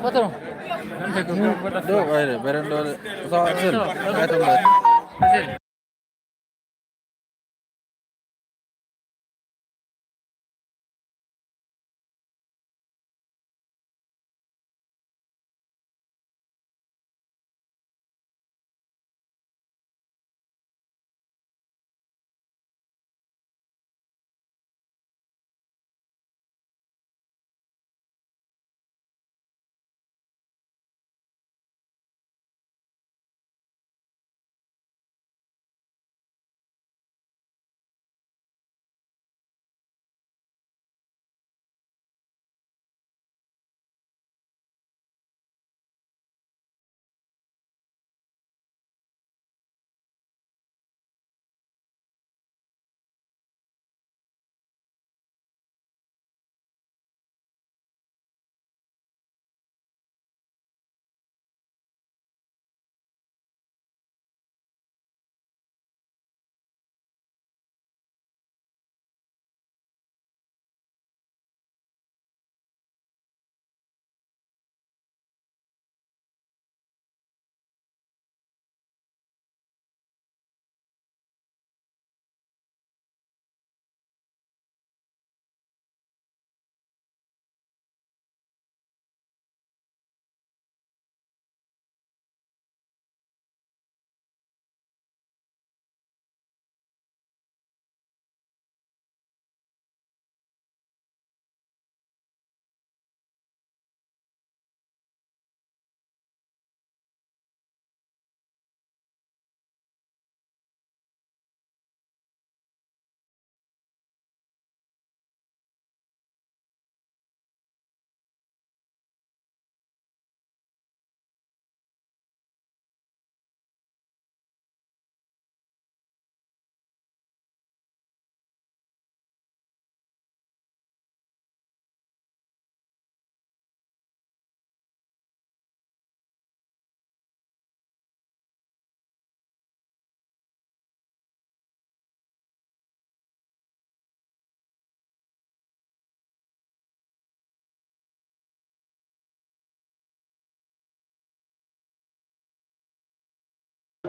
Patron. Do aire beren dole so action kaitam le Hasil.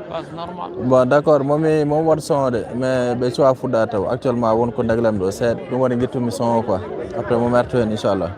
Pas normal. bon d'accord moom wat son de mais ɓe cuwa fuɗɗa taw actuellement won ko daglam ɗo seeɗa ɗum waɗi guittumi son o quoi après mo merto hen inchallah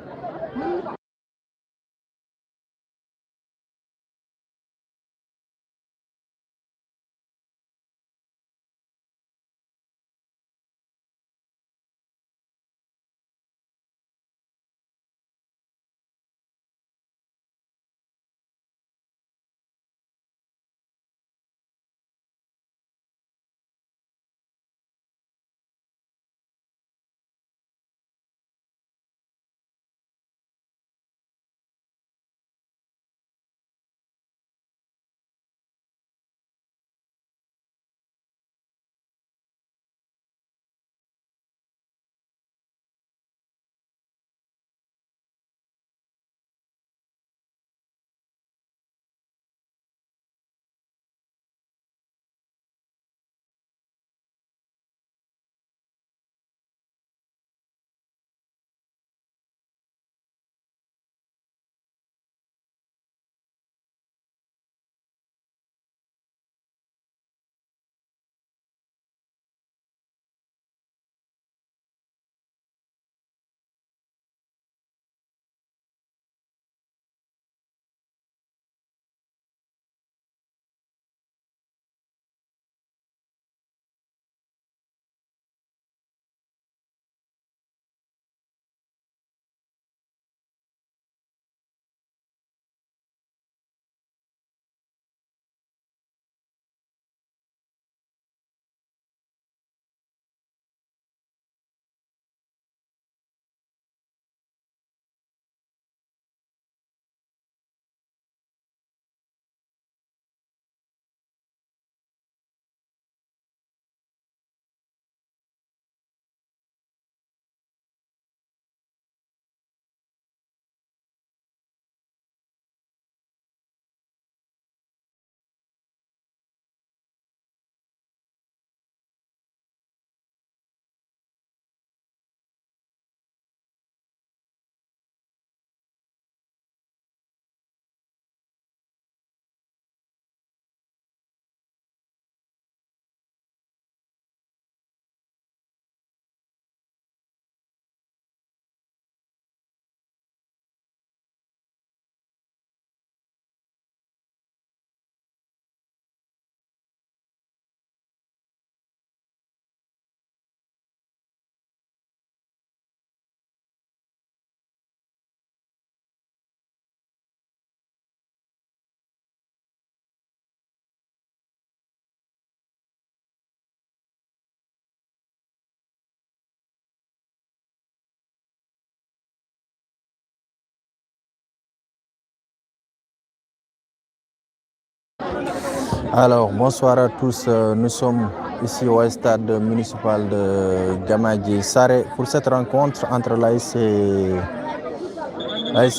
Alors, bonsoir à tous. Nous sommes ici au stade municipal de Gamadji Saré pour cette rencontre entre l'ASC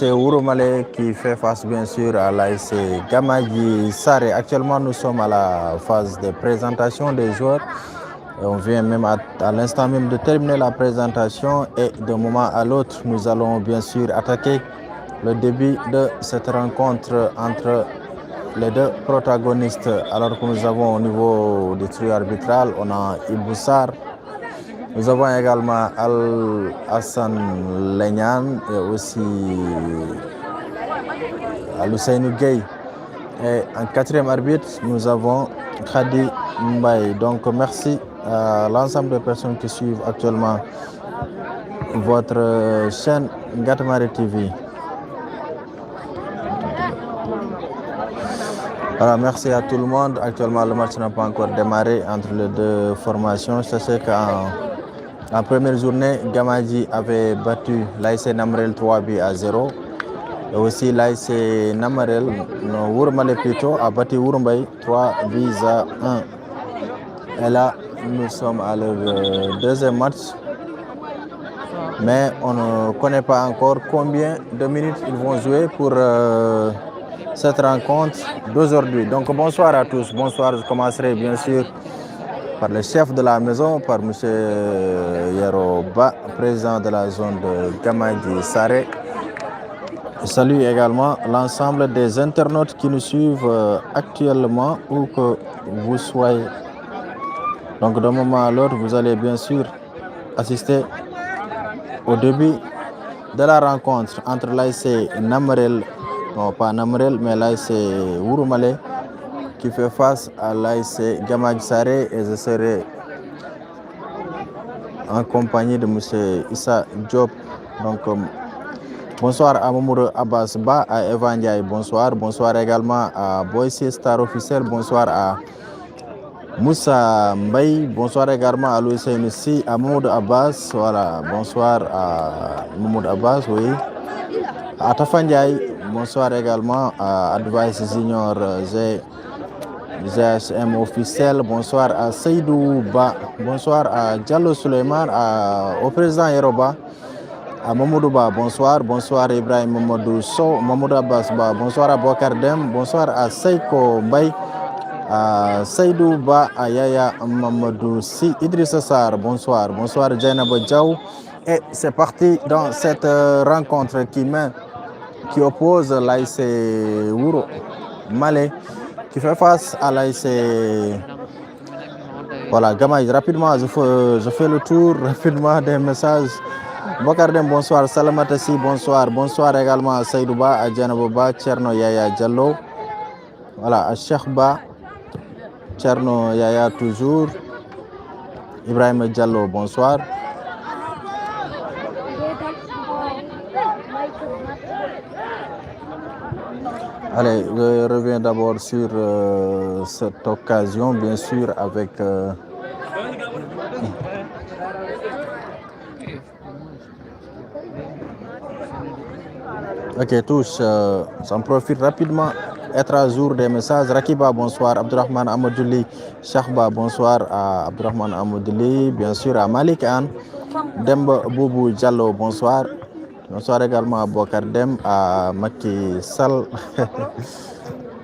Ouroumale qui fait face bien sûr à l'ASC Gamadji Saré. Actuellement, nous sommes à la phase de présentation des joueurs. On vient même à l'instant même de terminer la présentation et d'un moment à l'autre, nous allons bien sûr attaquer le début de cette rencontre entre les deux protagonistes. Alors que nous avons au niveau du trio arbitral, on a Iboussar, nous avons également Al-Hassan Lenyan et aussi Al-Hussein Gueye. Et en quatrième arbitre, nous avons Khadi Mbaye. Donc merci à l'ensemble des personnes qui suivent actuellement votre chaîne Gatmari TV. Voilà, merci à tout le monde. Actuellement, le match n'a pas encore démarré entre les deux formations. Sachez qu'en première journée, Gamadji avait battu l'ASC Namarel 3 buts à 0. Et aussi l'ASC Namarel, Ouroumale plutôt, a battu Ouroumbaye 3 buts à 1. Et là, nous sommes à leur deuxième match. Mais on ne connaît pas encore combien de minutes ils vont jouer pour cette rencontre d'aujourd'hui. Donc bonsoir à tous. Bonsoir, je commencerai bien sûr par le chef de la maison, par M. Yaroba, président de la zone de Gamadji Saré. Je salue également l'ensemble des internautes qui nous suivent actuellement, où que vous soyez. Donc d'un moment à l'autre, vous allez bien sûr assister au début de la rencontre entre l'ASC Namarel, non pas Namarel, mais l'ASC Ouroumale qui fait face à l'ASC Gamadji Saré, et je serai en compagnie de M. Issa Diop. Donc bonsoir à Mamoudou Abbas Ba, à Evan Ndiaye, bonsoir. Bonsoir également à Boissy Star Officiel, bonsoir à Moussa Mbaye, bonsoir également à Louis Seynussi, à Mamoudou Abbas, voilà, bonsoir à Mamoudou Abbas, oui. À Tafa Ndiaye, bonsoir également à Advice Junior GHM officiel, bonsoir à Seydou Ba, bonsoir à Diallo Suleiman, au président Yeroba, à Mamoudou Ba, bonsoir. Bonsoir Ibrahim Mamadou Sow, Mamoudou Abbas Ba, bonsoir à Bokar Dem, bonsoir à Seiko Mbaye, à Seydou Ba, à Yaya Mamadou Si, Idrissa Sarr, bonsoir. Bonsoir Djainaba Diaw. Et c'est parti dans cette rencontre qui oppose l'ASC Ouroumale qui fait face à l'ASC Gamadji. Rapidement, je fais le tour rapidement des messages. Bokardem, bonsoir. Salamata Si, bonsoir. Bonsoir également à Seydou Ba, à Djainaba Ba, Tcherno Yaya Diallo. Voilà, à Cheikh Ba, Tcherno Yaya toujours. Ibrahim Diallo, bonsoir. Allez, je reviens d'abord sur cette occasion, bien sûr, avec ok, tous, j'en profite rapidement, être à jour des messages. Rakiba, bonsoir. Abdurrahman Amadouli, Chahba, bonsoir à Abdurrahman Amadouli, bien sûr à Malik Anne, Demba Boubou Diallo, bonsoir. Bonsoir également à Bokar Dem, à Macky Sall.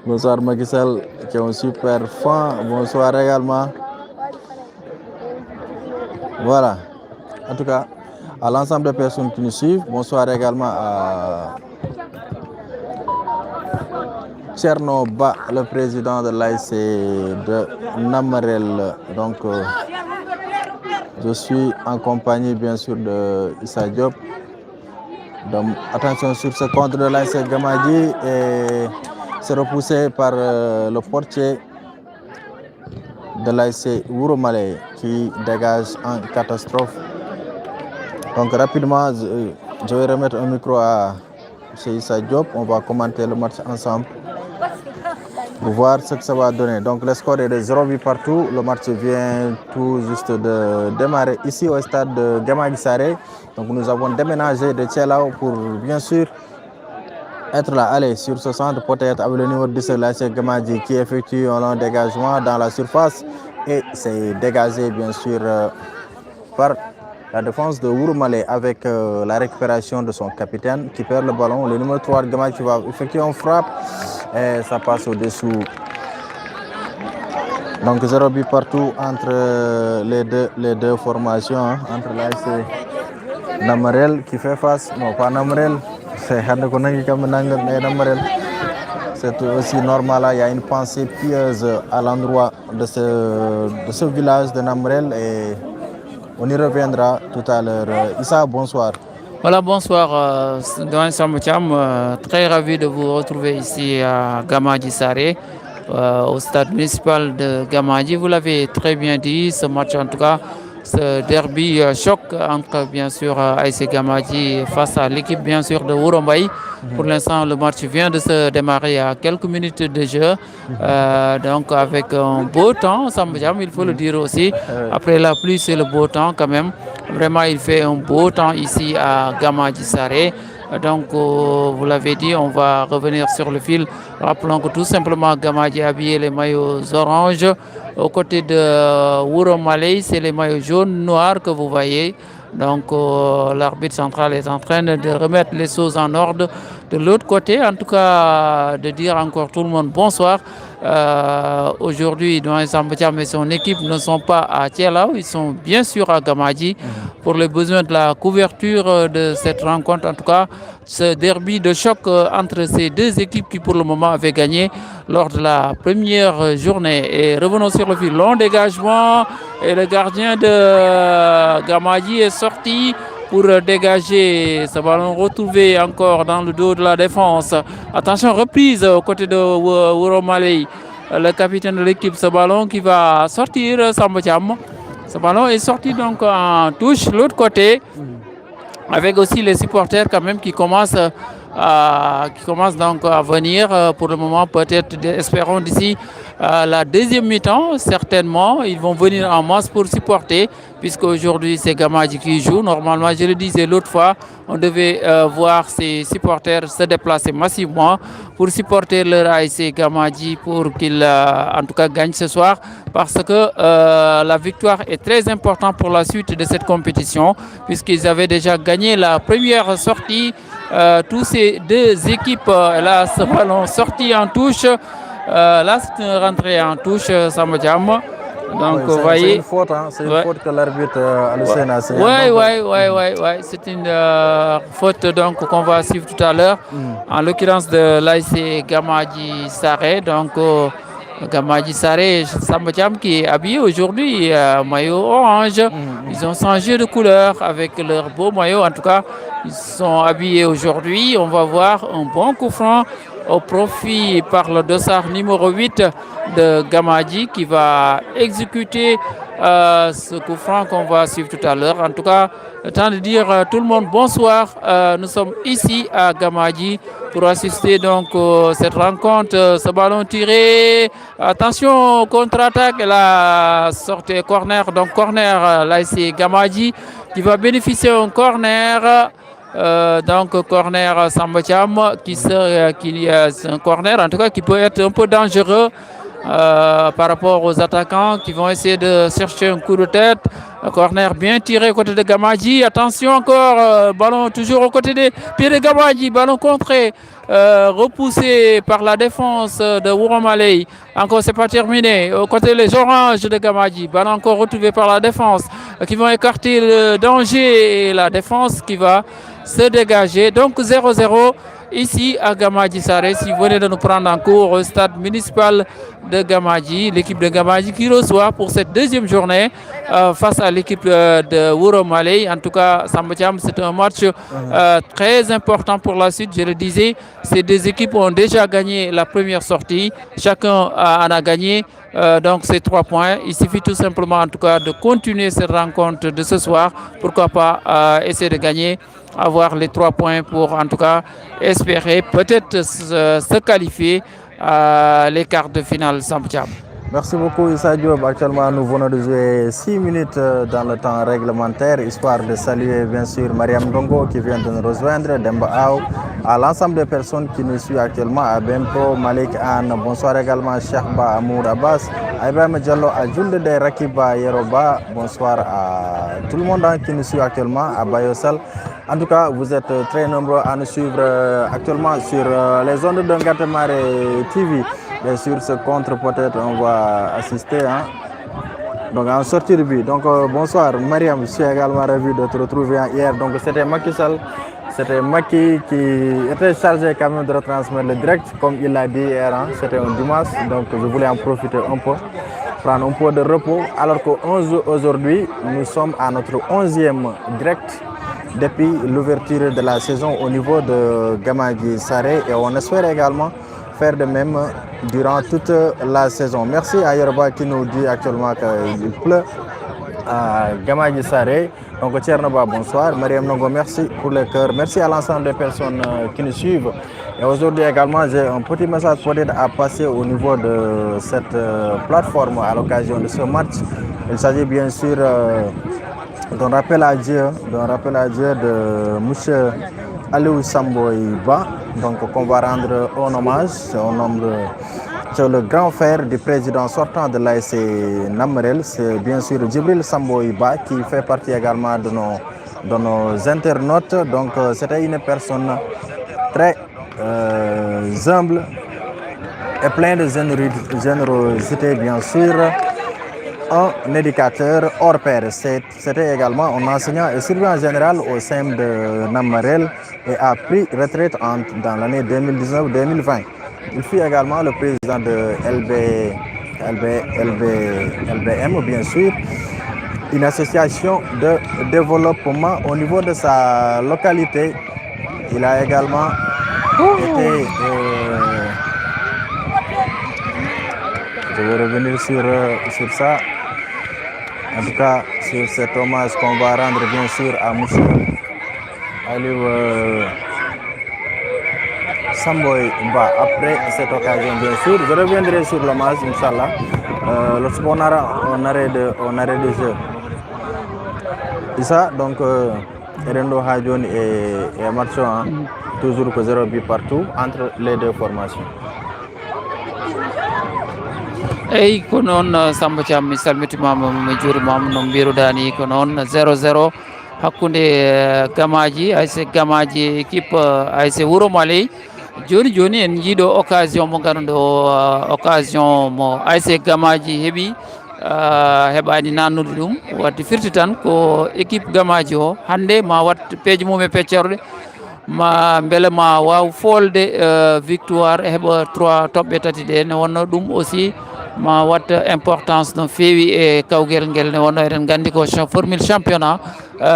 Bonsoir Macky Sall, qui est un super fan. Bonsoir également. Voilà. En tout cas, à l'ensemble des personnes qui nous suivent. Bonsoir également à Tcherno Ba, le président de l'ASC de Namarel. Donc, je suis en compagnie bien sûr de Issa Diop. Donc, attention sur ce contre de l'ASC Gamadji, et c'est repoussé par le portier de l'ASC Ouroumale qui dégage en catastrophe. Donc rapidement, je vais remettre un micro à M. Issa Diop. On va commenter le match ensemble pour voir ce que ça va donner. Donc le score est de 0 partout. Le match vient tout juste de démarrer ici au stade de Gamadji Saré. Donc nous avons déménagé de Tchelao pour bien sûr être là. Allez, sur ce centre, peut-être avec le numéro 17, là, c'est Gamadji qui effectue un long dégagement dans la surface. Et c'est dégagé, bien sûr, par la défense de Wouroumale avec la récupération de son capitaine qui perd le ballon. Le numéro 3 de Gamadji qui va effectuer une frappe et ça passe au-dessous. Donc 0 but partout entre les deux formations, hein, entre l'ASC Namarel qui fait face, non pas Namarel, c'est Namarel. C'est aussi normal, il y a une pensée pieuse à l'endroit de ce village de Namarel et on y reviendra tout à l'heure. Issa, bonsoir. Voilà, bonsoir, Doan Samboutiam. Très ravi de vous retrouver ici à Gamadji Saré, au stade municipal de Gamadji. Vous l'avez très bien dit, ce match en tout cas, ce derby choc entre bien sûr ASC Gamadji face à l'équipe bien sûr de Wouromaye. Pour l'instant, le match vient de se démarrer à quelques minutes de jeu. Donc avec un beau temps, il faut le dire aussi. Après la pluie, c'est le beau temps quand même. Vraiment, il fait un beau temps ici à Gamadji Saré. Donc, vous l'avez dit, on va revenir sur le fil. Rappelons que tout simplement, Gamadji a habillé les maillots orange. Aux côtés de Wouromaye, c'est les maillots jaunes, noirs que vous voyez. Donc, l'arbitre central est en train de remettre les choses en ordre. De l'autre côté, en tout cas, de dire encore tout le monde bonsoir. Aujourd'hui, Doan Samboutiam et son équipe ne sont pas à Thielaou, ils sont bien sûr à Gamadji pour les besoins de la couverture de cette rencontre. En tout cas, ce derby de choc entre ces deux équipes qui pour le moment avaient gagné lors de la première journée. Et revenons sur le fil. Long dégagement et le gardien de Gamadji est sorti pour dégager ce ballon retrouvé encore dans le dos de la défense. Attention, reprise aux côtés de Wouromaye, le capitaine de l'équipe. Ce ballon qui va sortir, Samboutiam. Ce ballon est sorti donc en touche, l'autre côté, avec aussi les supporters quand même qui commencent donc à venir pour le moment, peut-être, espérons d'ici la deuxième mi-temps, certainement, ils vont venir en masse pour supporter, puisque aujourd'hui c'est Gamadji qui joue. Normalement, je le disais l'autre fois, on devait voir ces supporters se déplacer massivement pour supporter leur ASC Gamadji pour qu'ils, en tout cas, gagnent ce soir, parce que la victoire est très importante pour la suite de cette compétition, puisqu'ils avaient déjà gagné la première sortie. Tous ces deux équipes, là, ce ballon sorti en touche. Là, c'est une rentrée en touche, Samboutiam. Donc, vous voyez. C'est une faute, hein? C'est une faute que l'arbitre a le Sénat. Oui. C'est une faute donc qu'on va suivre tout à l'heure. En l'occurrence de l'ASC Gamadji Saré. Donc, Gamadji Saré, Samboutiam qui est habillé aujourd'hui maillot orange. Ils ont changé de couleur avec leur beau maillot. En tout cas, ils sont habillés aujourd'hui. On va voir un bon coup franc au profit par le dossard numéro 8 de Gamadji qui va exécuter ce coup franc qu'on va suivre tout à l'heure. En tout cas, le temps de dire tout le monde bonsoir. Nous sommes ici à Gamadji pour assister donc cette rencontre. Ce ballon tiré, attention, contre-attaque, la sortie corner, donc corner, là c'est Gamadji qui va bénéficier d'un corner. Donc corner Samboutiam qui c'est un corner en tout cas qui peut être un peu dangereux par rapport aux attaquants qui vont essayer de chercher un coup de tête. Un corner bien tiré au côté de Gamadji. Attention encore, ballon toujours au côté des pieds de Gamadji, ballon contré, repoussé par la défense de Wouromaye. Encore c'est pas terminé. Au côté des oranges de Gamadji, ballon encore retrouvé par la défense qui vont écarter le danger et la défense qui va se dégager. Donc 0-0 ici à Gamadji Saré. Si vous venez de nous prendre en cours au stade municipal de Gamadji, l'équipe de Gamadji qui reçoit pour cette deuxième journée face à l'équipe de Wouromaye. En tout cas, Samboutiam, c'est un match très important pour la suite. Je le disais, ces deux équipes ont déjà gagné la première sortie. Chacun en a gagné. Donc ces 3 points, il suffit tout simplement en tout cas de continuer cette rencontre de ce soir. Pourquoi pas essayer de gagner, avoir les 3 points pour en tout cas espérer peut-être se qualifier à les quarts de finale, Samboutiam. Merci beaucoup Issa Diop. Actuellement, nous venons de jouer 6 minutes dans le temps réglementaire, histoire de saluer bien sûr Mariam Dongo qui vient de nous rejoindre, Demba Aou, à l'ensemble des personnes qui nous suivent actuellement, à Bempo, Malik Anne, bonsoir également Cheikh Ba, Amour Abbas, à Ibrahim Diallo, à Julde de Rakiba Yeroba, bonsoir à tout le monde qui nous suit actuellement, à Bayosal. En tout cas, vous êtes très nombreux à nous suivre actuellement sur les ondes de Ngatemare TV. Bien sûr, ce contre peut-être on va assister donc en sortie de but. Donc bonsoir Mariam, je suis également ravi de te retrouver hier. Donc c'était Macky Sall, c'était Macky qui était chargé quand même de retransmettre le direct comme il l'a dit hier. C'était un dimanche, donc je voulais en profiter un peu, prendre un peu de repos. Alors qu'aujourd'hui, nous sommes à notre 11e direct depuis l'ouverture de la saison au niveau de Gamadji Saré et on espère également faire de même durant toute la saison. Merci à Yerba qui nous dit actuellement qu'il pleut à Gamadji Saré. Donc Tchernoba, bonsoir. Mariam Nongo, merci pour le cœur. Merci à l'ensemble des personnes qui nous suivent. Et aujourd'hui également, j'ai un petit message peut-être à passer au niveau de cette plateforme à l'occasion de ce match. Il s'agit bien sûr d'un rappel à Dieu de M. Aliou Samboy Ba, donc qu'on va rendre un hommage. C'est le grand frère du président sortant de l'ASC Namrel, c'est bien sûr Djibril Samboy Ba qui fait partie également de nos internautes. Donc c'était une personne très humble et pleine de générosité bien sûr. Un éducateur hors pair. C'était également un enseignant et surveillant général au sein de Namarel et a pris retraite dans l'année 2019-2020. Il fut également le président de LBM, bien sûr, une association de développement au niveau de sa localité. Il a également été... je vais revenir sur ça. En tout cas, sur cet hommage qu'on va rendre bien sûr à M. Aliou Samboy Ba. Après cette occasion, bien sûr, je reviendrai sur l'hommage, Inch'Allah, lorsqu'on aura un arrêt de jeu. Et ça, donc, Erendo Hadjon et Marchand, toujours que 0 but partout entre les deux formations. Eyi ko noon Samba Thiam mi salmitimama mi juurimama no mbiruɗani ko noon 0-0 hakkude Gamadji ASC Gamadji équipe ASC Wuro Maley joni en jiiɗo occasion mo ganduɗo occasion mo ASC Gamadji heeɓi heɓani nannude ɗum wadde firti tan ko équipe Gamadji o hande ma wat peeje mum e peccorɗe ma beele ma waw folde victoire heɓa 3 toɓɓe tati ɗe ne wonno ɗum aussi ma watta importance no feewi e kawguel nguel ne wonno eɗen gandi ko formule championnat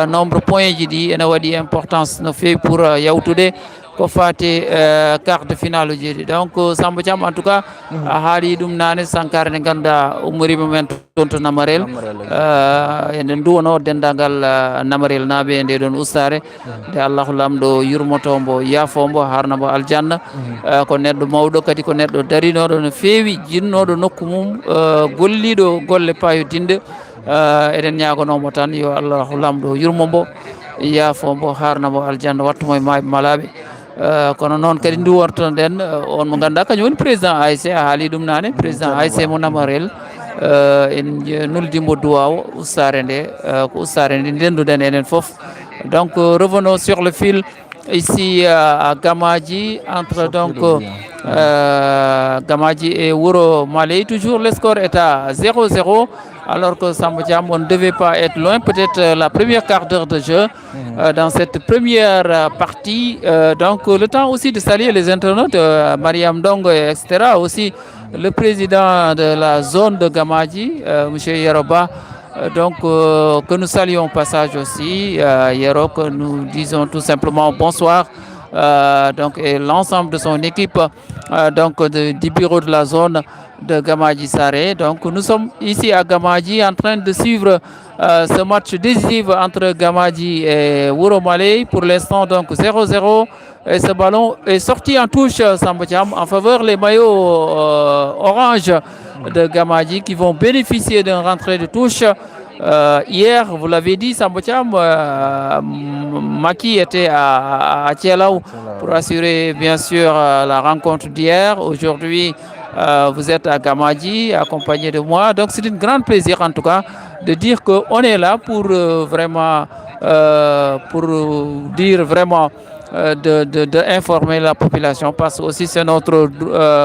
nombre point ji ɗi ene waɗi importance no feewi pour yawtude ko fati quart de finale uji ɗi donc Samba Thiam en tout cas a haali ɗum nane sankare nde ganduɗa ummorima men toon to Namarel eɗen duwono dendagal Namarel naaɓe e nde ɗon ustare nde Allahu lamɗo yurmotombo yaafombo harnamo aljanna ko neɗɗo mawɗo kadi ko neɗɗo darinoɗo no feewi jinnoɗo nokku mum golliɗo golle payodinde eɗen ñagonomo tan yo Allahu lamɗo yurmombo yaafombo harnamo aljanna wattumo e maaɓe malaɓe kono noon kadi duworto nden on mo ganduɗa kañum woni président ASC a haali ɗum nane président ASC mo Namarel en noldimo duwaw ustare nde ko ustare nde ndenduɗen enen foof donc revenons sur le fil ici à Gamadji entre donc Gamadji et Wuro Maley. Toujours le score est à 0-0 alors que Samba Thiam, on ne devait pas être loin, peut-être la première quart d'heure de jeu dans cette première partie. Donc le temps aussi de saluer les internautes, Mariam Dongo, etc. Aussi le président de la zone de Gamadji, M. Yeroba. Donc que nous saluons au passage aussi, Yero, que nous disons tout simplement bonsoir, donc et l'ensemble de son équipe donc du bureau de la zone de Gamadji Saré. Donc nous sommes ici à Gamadji en train de suivre ce match décisif entre Gamadji et Wuro Maley. Pour l'instant donc 0-0 Et ce ballon est sorti en touche, Sambacham, en faveur les maillots orange de Gamadji qui vont bénéficier d'une rentrée de touche. Hier, vous l'avez dit, Sambacham, Maki était à Tchelaou pour assurer bien sûr la rencontre d'hier. Aujourd'hui, vous êtes à Gamadji, accompagné de moi. Donc c'est un grand plaisir en tout cas de dire qu'on est là pour vraiment, pour dire vraiment, d'informer la population parce que aussi c'est notre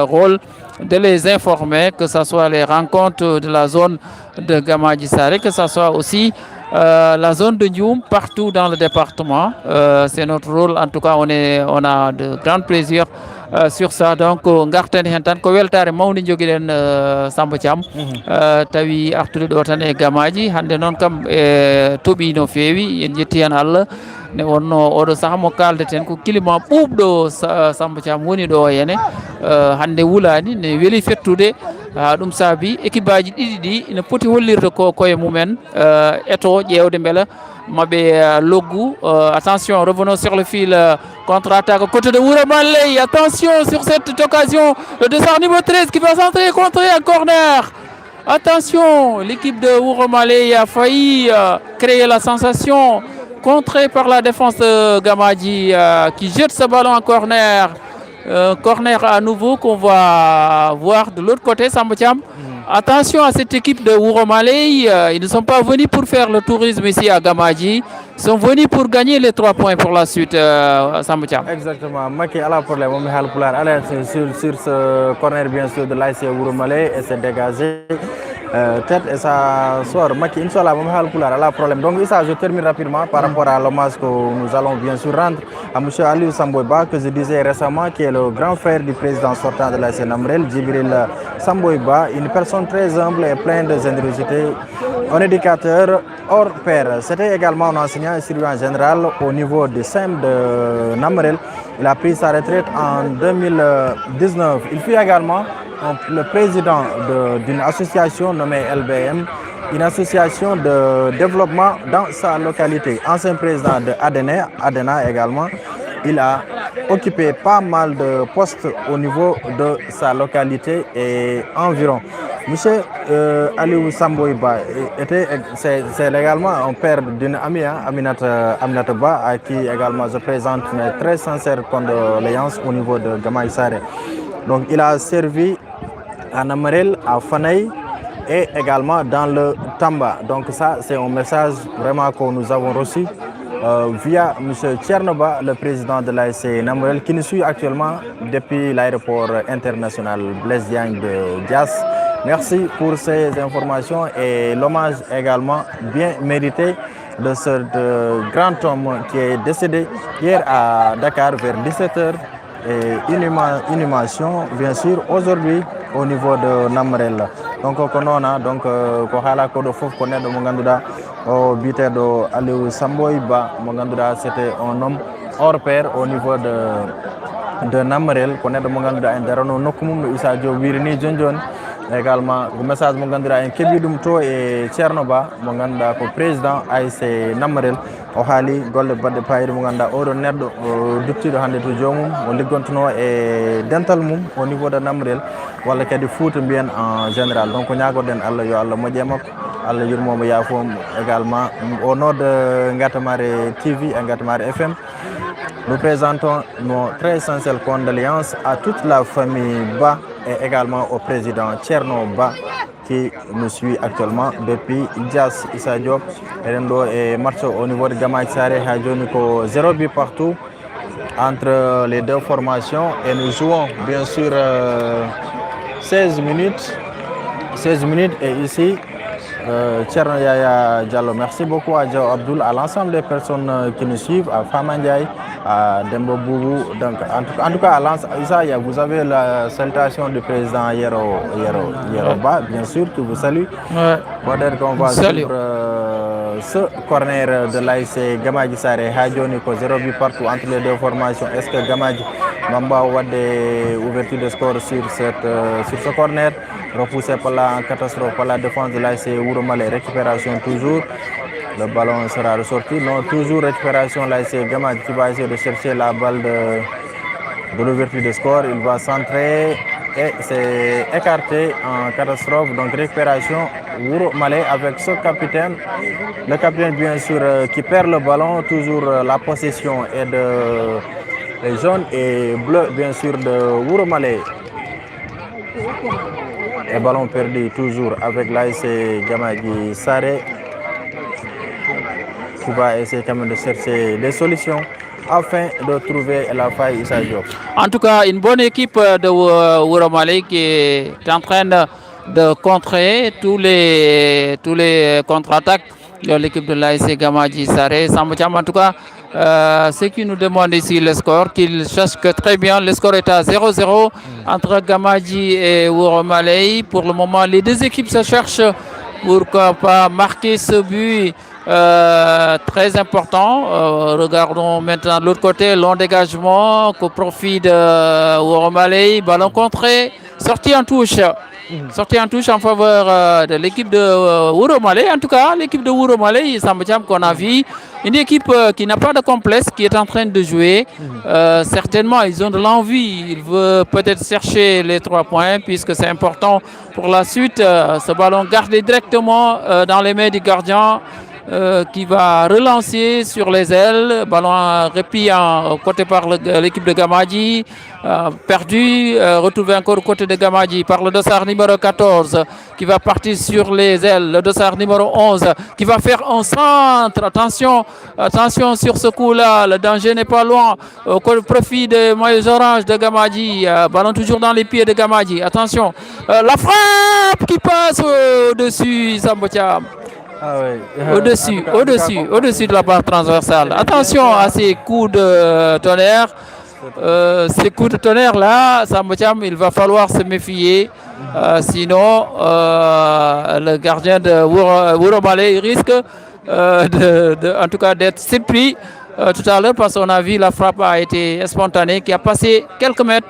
rôle de les informer, que ce soit les rencontres de la zone de Gamadji Saré, que ce soit aussi la zone de Ndioum partout dans le département. C'est notre rôle, en tout cas on a de grands plaisirs sur ça. Donc ngarten hen tan ko weltare mawni jogiɗen Samba Thiam tawi artude ɗo tan e Gamadji hande noon kam e tooɓi no feewi en jetti hen Allah ne wonno oɗo saaha mo kaldeten ko climat ɓuuɓɗo Samba Thiam woni ɗo henne hande wulani ne weeli fettude ɗum saabi équipe aji ɗiɗi ɗi ina poti hollirde koye mumen eto ƴewde beela maɓe loggu. Attention, revenons sur le fil, contre-attaque côté de Wouromaley. Attention sur cette occasion, le défenseur numéro 13 qui va centrer contre un corner. Attention, l'équipe de Wouromaley a failli créer la sensation, contrée par la défense de Gamadji qui jette ce ballon en corner. Corner à nouveau qu'on va voir de l'autre côté, Sambatiam. Attention à cette équipe de Wouromaley, ils ne sont pas venus pour faire le tourisme ici à Gamadji, ils sont venus pour gagner les 3 points pour la suite, Sambatiam. Exactement, Maki a la problème, on est sur ce corner bien sûr de l'ASC Wouromaley et c'est dégagé. Tête et ça sort. Maki, Inch'Allah, a la problème. Donc, ça, je termine rapidement par rapport à l'hommage que nous allons bien sûr rendre à M. Aliou Samboiba, que je disais récemment, qui est le grand frère du président sortant de la Namrel, Djibril Samboiba, une personne très humble et pleine de générosité, un éducateur hors pair. C'était également un enseignant et surveillant général au niveau du SEM de Namrel. Il a pris sa retraite en 2019. Il fut également le président d'une association nommée LBM, une association de développement dans sa localité. Ancien président de ADENA également. Il a occupé pas mal de postes au niveau de sa localité et environ. Monsieur Aliou Samboiba c'est également un père d'une amie, Aminata Ba, à qui également je présente mes très sincères condoléances au niveau de Gamadji Saré. Donc il a servi à Namarel, à Fanay et également dans le Tamba. Donc ça, c'est un message vraiment que nous avons reçu via M. Tchernoba, le président de l'ASC Namarel, qui nous suit actuellement depuis l'aéroport international Blaise Diagne de Dias. Merci pour ces informations et l'hommage également bien mérité de ce grand homme qui est décédé hier à Dakar vers 17h. Et inhumation, bien sûr, aujourd'hui au niveau de Namrel. Donc, on a donc connaître Monganduda au bité de Aliou Samboiba. Monganduda, c'était un homme hors pair au niveau de Namrel. Connaître Monganduda, Inderano, Nokumum, Issa Diop, Wirini, Djonjon. Également, le message Monganduda, un Kebidum To et Tchernoba, Monganda, président ASC Namrel. Ohali golle badde payri mo ganda oɗo neɗɗo duttiɗo hande to jomum o liggontuno e dental mum au niveau de Namrel walla kadi Fouta mbiyen en général. Donc ñagoɗen Allah yo Allah moƴƴe makko, Allah yurmomo yaafom également. Au nom de Ngatamare TV et Ngatamare FM, nous présentons nos très sincères condoléances à toute la famille Ba et également au président Tcherno Ba qui nous suit actuellement depuis Dias Issa Diop. Et match au niveau de Gamadji Saré a donné 0 but partout entre les deux formations et nous jouons bien sûr 16 minutes et ici Tcherno Yaya Diallo. Merci beaucoup à Diao Abdoul, à l'ensemble des personnes qui nous suivent, à Fama Ndiaye, à Dembo Boubou. Donc, en tout cas, à Issa, vous avez la salutation du président Yeroba, bien sûr, qui vous salue. Ouais. Peut-être qu'on va suivre ce corner de l'ASC Gamadji Saré. Hadjoni ko 0 but partout entre les deux formations. Est-ce que Gamadji Mamba a des ouvertures de score sur ce corner? Repoussé par la catastrophe, par la défense de l'ASC Wouromaley, récupération toujours. Le ballon sera ressorti. Non, toujours récupération là, c'est Gamadji qui va essayer de chercher la balle de l'ouverture de score. Il va centrer et c'est écarté en catastrophe. Donc récupération Wuro Malais avec ce capitaine. Le capitaine bien sûr qui perd le ballon. Toujours la possession est de les jaunes et bleus bien sûr de Wuro Malais. Le ballon perdu toujours avec l'ASC Gamadji Saré qui va essayer quand même de chercher des solutions afin de trouver la faille Issa Diop. En tout cas, une bonne équipe de Wuro Malais qui est en train de contrer tous les contre-attaques de l'équipe de l'ASC Gamadji Saré. En tout cas, ce qui nous demande ici le score, qu'il cherche que très bien. Le score est à 0-0 entre Gamadji et Wuro Malais. Pour le moment, les deux équipes se cherchent pourquoi pas marquer ce but très important. Regardons maintenant de l'autre côté, long dégagement au profit de Wuro Malais, ballon contré, sortie en touche. Sortie en touche en faveur de l'équipe de Wuro Malais. En tout cas, l'équipe de Wuro Malais, qu'on a vu, une équipe qui n'a pas de complexe, qui est en train de jouer. Certainement, ils ont de l'envie. Ils veulent peut-être chercher les 3 points, puisque c'est important pour la suite. Ce ballon gardé directement dans les mains du gardien. Qui va relancer sur les ailes, ballon répit côté par l'équipe de Gamadji, perdu, retrouvé encore côté de Gamadji par le dossard numéro 14 qui va partir sur les ailes, le dossard numéro 11 qui va faire un centre, attention sur ce coup-là, le danger n'est pas loin, au profit des maillots orange de Gamadji, ballon toujours dans les pieds de Gamadji, attention, la frappe qui passe au-dessus, Sambotiam. Ah oui. Au-dessus de la barre transversale. Attention à ces coups de tonnerre. Ces coups de tonnerre là, il va falloir se méfier. Sinon, le gardien de Wuro Malais risque en tout cas d'être surpris tout à l'heure parce qu'on a vu la frappe a été spontanée qui a passé quelques mètres.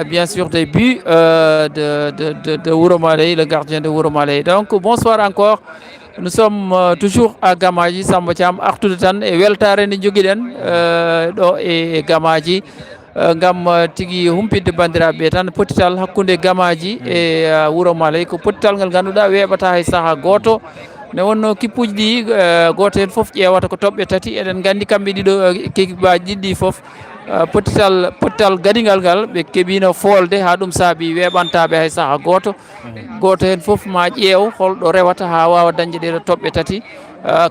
Bien sûr des buts de Wuro Malais, le gardien de Wuro Malais. Donc bonsoir encore. Nous sommes toujours à Gamadji, Sambatiam, Artudan et Weltare Nidjogiden et Gamadji. Ngam tigi humpide bandiraɓe tan potital hakkude Gamadji e Wuro Malais ko potital ngal ganduɗa weɓata hay saaha goto ne wonno kippuji ɗi goto hen foof ƴewata ko toɓɓe tati eɗen gandi kamɓe ɗiɗo kekibaji ɗiɗɗi foof potital gadigal ngal ɓe keeɓino folde ha ɗum saabi weɓantaɓe hay saaha goto hen foof ma ƴeew holɗo rewata ha wawa dañde ɗeɗo toɓɓe tati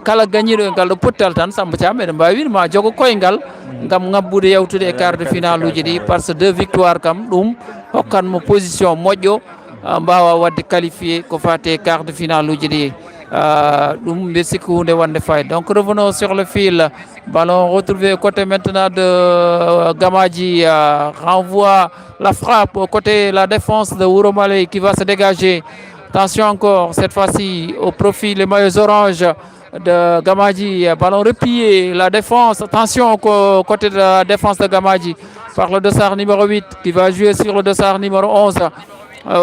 kala gañiɗo e ngal ɗo potital tan Samba Thiam eɗen mbawi ma jogo koyngal gam ngabbude yawtude e quart de finale uji ɗi par ce que 2 victoire kam ɗum hokkanmo position moƴƴo mbawa wadde qualifié ko fate quart de finale uji ɗi ɗum mbiɗa sikki hunde wonde fayde. Donc revenons sur le fil, ballon retrouvé côté maintenant de Gamadji, renvoie la frappe au côté la défense de Wuro Malais qui va se dégager. Attention encore cette fois-ci au profil les maillots orange de Gamadji, ballon replié, la défense, attention au côté de la défense de Gamadji par le dossard numéro 8 qui va jouer sur le dossard numéro 11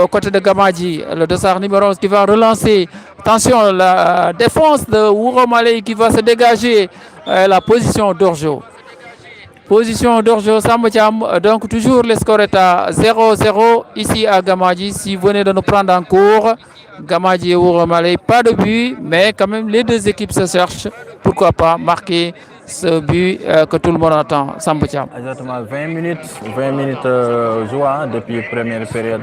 au côté de Gamadji, le dossard numéro 11 qui va relancer. Attention, la défense de Wuro Malais qui va se dégager, la position d'Orjo. Position d'Orjo Sambatiam, donc toujours le score est à 0-0 ici à Gamadji. Si vous venez de nous prendre en cours, Gamadji et Wuro Malais, pas de but, mais quand même les deux équipes se cherchent. Pourquoi pas marquer ce but que tout le monde attend, Sambatiam. Exactement, 20 minutes joie depuis la première période.